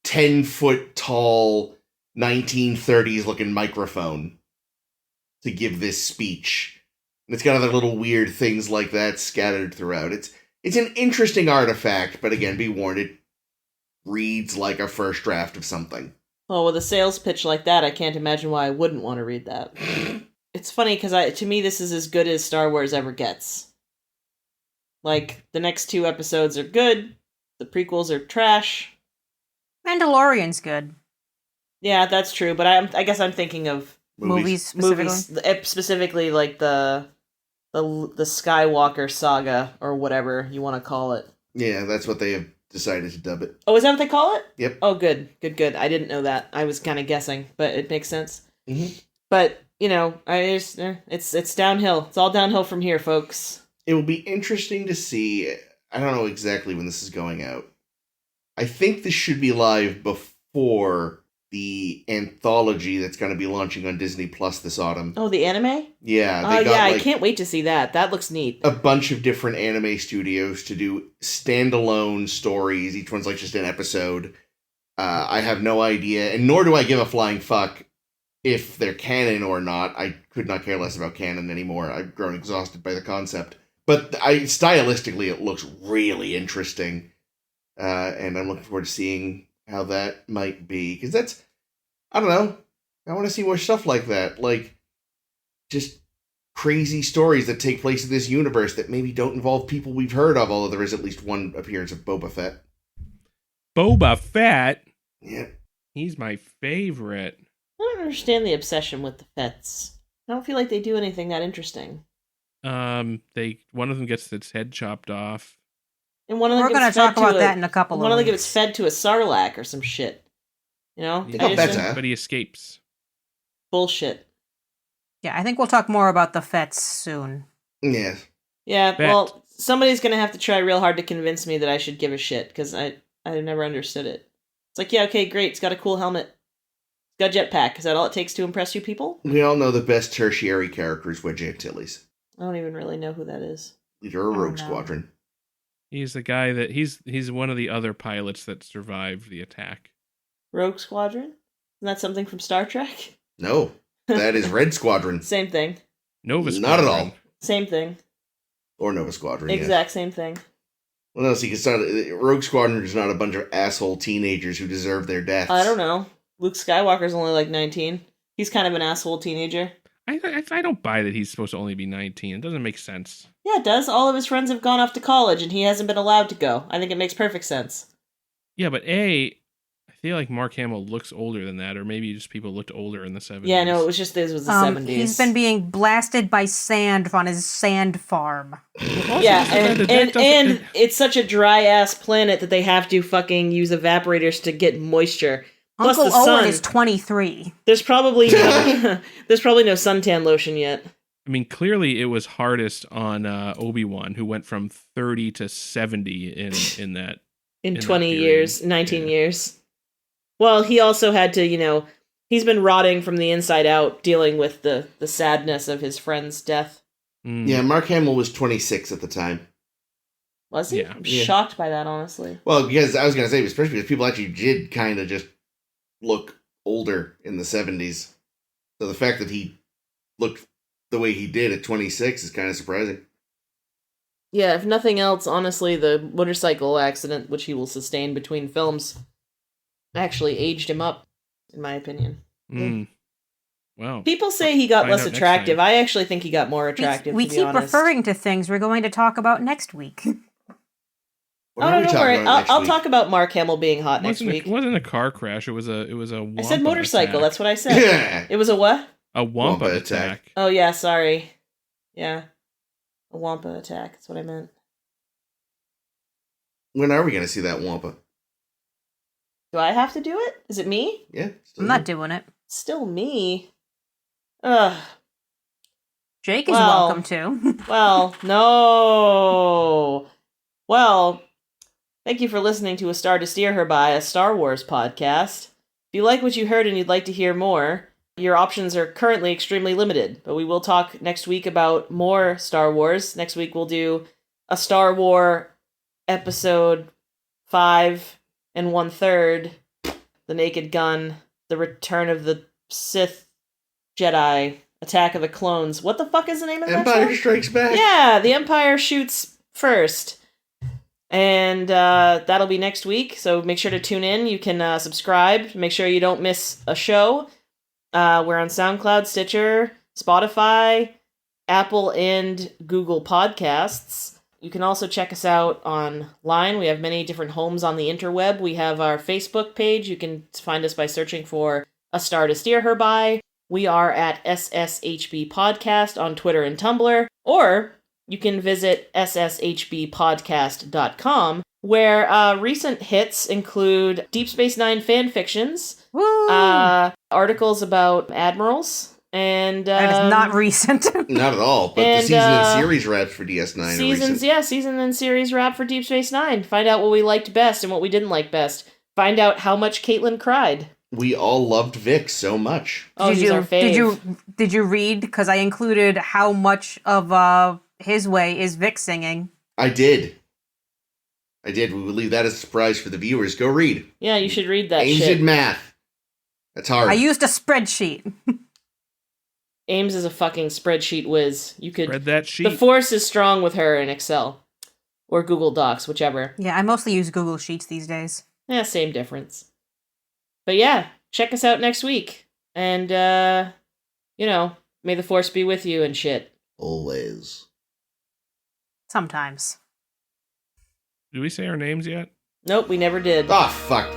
10-foot tall, 1930s-looking microphone to give this speech. And it's got other little weird things like that scattered throughout. It's an interesting artifact, but again, be warned, it reads like a first draft of something. Well, with a sales pitch like that, I can't imagine why I wouldn't want to read that. It's funny, because to me, this is as good as Star Wars ever gets. The next 2 episodes are good, the prequels are trash. Mandalorian's good. Yeah, that's true, but I guess I'm thinking of Movies specifically. Specifically, the Skywalker saga, or whatever you want to call it. Yeah, that's what they have decided to dub it. Oh, is that what they call it? Yep. Oh, good. I didn't know that. I was kind of guessing, but it makes sense. Mm-hmm. But, it's downhill. It's all downhill from here, folks. It will be interesting to see. I don't know exactly when this is going out. I think this should be live before the anthology that's going to be launching on Disney Plus this autumn. Oh, the anime? Yeah. I can't wait to see that. That looks neat. A bunch of different anime studios to do standalone stories. Each one's just an episode. I have no idea, and nor do I give a flying fuck if they're canon or not. I could not care less about canon anymore. I've grown exhausted by the concept. But stylistically, it looks really interesting. And I'm looking forward to seeing how that might be. Because I don't know. I want to see more stuff like that. Just crazy stories that take place in this universe that maybe don't involve people we've heard of, although there is at least one appearance of Boba Fett. Boba Fett? Yeah. He's my favorite. I don't understand the obsession with the Fets. I don't feel like they do anything that interesting. One of them gets its head chopped off. And one of them We're going to talk about that in a couple of One of them weeks. gets fed to a sarlacc or some shit. Yeah, better. but he escapes. Bullshit. Yeah, I think we'll talk more about the Fets soon. Yeah. Yeah, Bet. well, somebody's going to have to try real hard to convince me that I should give a shit, because I never understood it. It's yeah, okay, great, it's got a cool helmet. It's got a jetpack. Is that all it takes to impress you people? We all know the best tertiary character is Wedge Antilles. I don't even really know who that is. Leader of Oh, Rogue no. Squadron. He's the guy that he's one of the other pilots that survived the attack. Rogue Squadron? Isn't that something from Star Trek? No, that is Red Squadron. Same thing. Nova Not at Squadron. all. Same thing. Or Nova Squadron. Yeah. Exact same thing. Well, no, see, it's not, Rogue Squadron is not a bunch of asshole teenagers who deserve their deaths. I don't know. Luke Skywalker's only like 19. He's kind of an asshole teenager. I don't buy that he's supposed to only be 19. It doesn't make sense. Yeah, it does. All of his friends have gone off to college, and he hasn't been allowed to go. I think it makes perfect sense. Yeah, but I feel like Mark Hamill looks older than that, or maybe just people looked older in the 70s. Yeah, no, it was just this was the 70s. He's been being blasted by sand on his sand farm. Yeah, and it's such a dry-ass planet that they have to fucking use evaporators to get moisture. Plus Uncle the sun. Owen is 23. There's probably no, suntan lotion yet. I mean, clearly it was hardest on Obi-Wan, who went from 30 to 70 in that. In in 20 that years, period. 19 years. Well, he also had to, he's been rotting from the inside out, dealing with the sadness of his friend's death. Mm. Yeah, Mark Hamill was 26 at the time. Was he? Yeah. I'm Yeah. shocked by that, honestly. Well, because I was going to say, especially because people actually did kind of just look older in the 70s. So the fact that he looked the way he did at 26 is kind of surprising. Yeah, if nothing else, honestly, the motorcycle accident, which he will sustain between films, actually aged him up, in my opinion. Mm. Wow. People say he got Find less out next attractive. time. I actually think he got more attractive, We to be keep honest. referring to things we're going to talk about next week. What Oh, are no, we don't talking worry. about next I'll week? talk about Mark Hamill being hot next It week. wasn't a car crash. It was a I said Wampa motorcycle. attack. That's what I said. It was a what? A Wampa Wampa attack. attack. Oh, yeah, sorry. Yeah. A Wampa attack. That's what I meant. When are we going to see that Wampa? Do I have to do it? Is it me? Yeah. I'm not doing it. Still me. Ugh. Jake is Well. welcome to. Well, no. Well, thank you for listening to A Star to Steer Her By, a Star Wars podcast. If you like what you heard and you'd like to hear more, your options are currently extremely limited, but we will talk next week about more Star Wars. Next week we'll do a Star Wars episode 5 and 1/3, The Naked Gun, The Return of the Sith Jedi, Attack of the Clones. What the fuck is the name of that Empire show? Strikes Back. Yeah, the Empire shoots first. And that'll be next week, so make sure to tune in. You can subscribe. Make sure you don't miss a show. We're on SoundCloud, Stitcher, Spotify, Apple, and Google Podcasts. You can also check us out online. We have many different homes on the interweb. We have our Facebook page. You can find us by searching for A Star to Steer Her By. We are at SSHB Podcast on Twitter and Tumblr. Or you can visit sshbpodcast.com, where recent hits include Deep Space Nine fan fictions, Woo! articles about admirals, and that is not recent. Not at all. But the And, season and series wraps for DS9 are seasons, recent. season and series wrap for Deep Space Nine. Find out what we liked best and what we didn't like best. Find out how much Caitlin cried. We all loved Vic so much. Oh, he's our fave. Did you read? Because I included how much of His Way is Vic singing. I did. We will leave that as a surprise for the viewers. Go read. Yeah, you should read that Ames shit. did math. That's hard. I used a spreadsheet. Ames is a fucking spreadsheet whiz. You could. Read that sheet. The force is strong with her in Excel or Google Docs, whichever. Yeah, I mostly use Google Sheets these days. Yeah, same difference. But yeah, check us out next week, and may the force be with you and shit. Always. Sometimes. Did we say our names yet? Nope, we never did. Ah, fuck.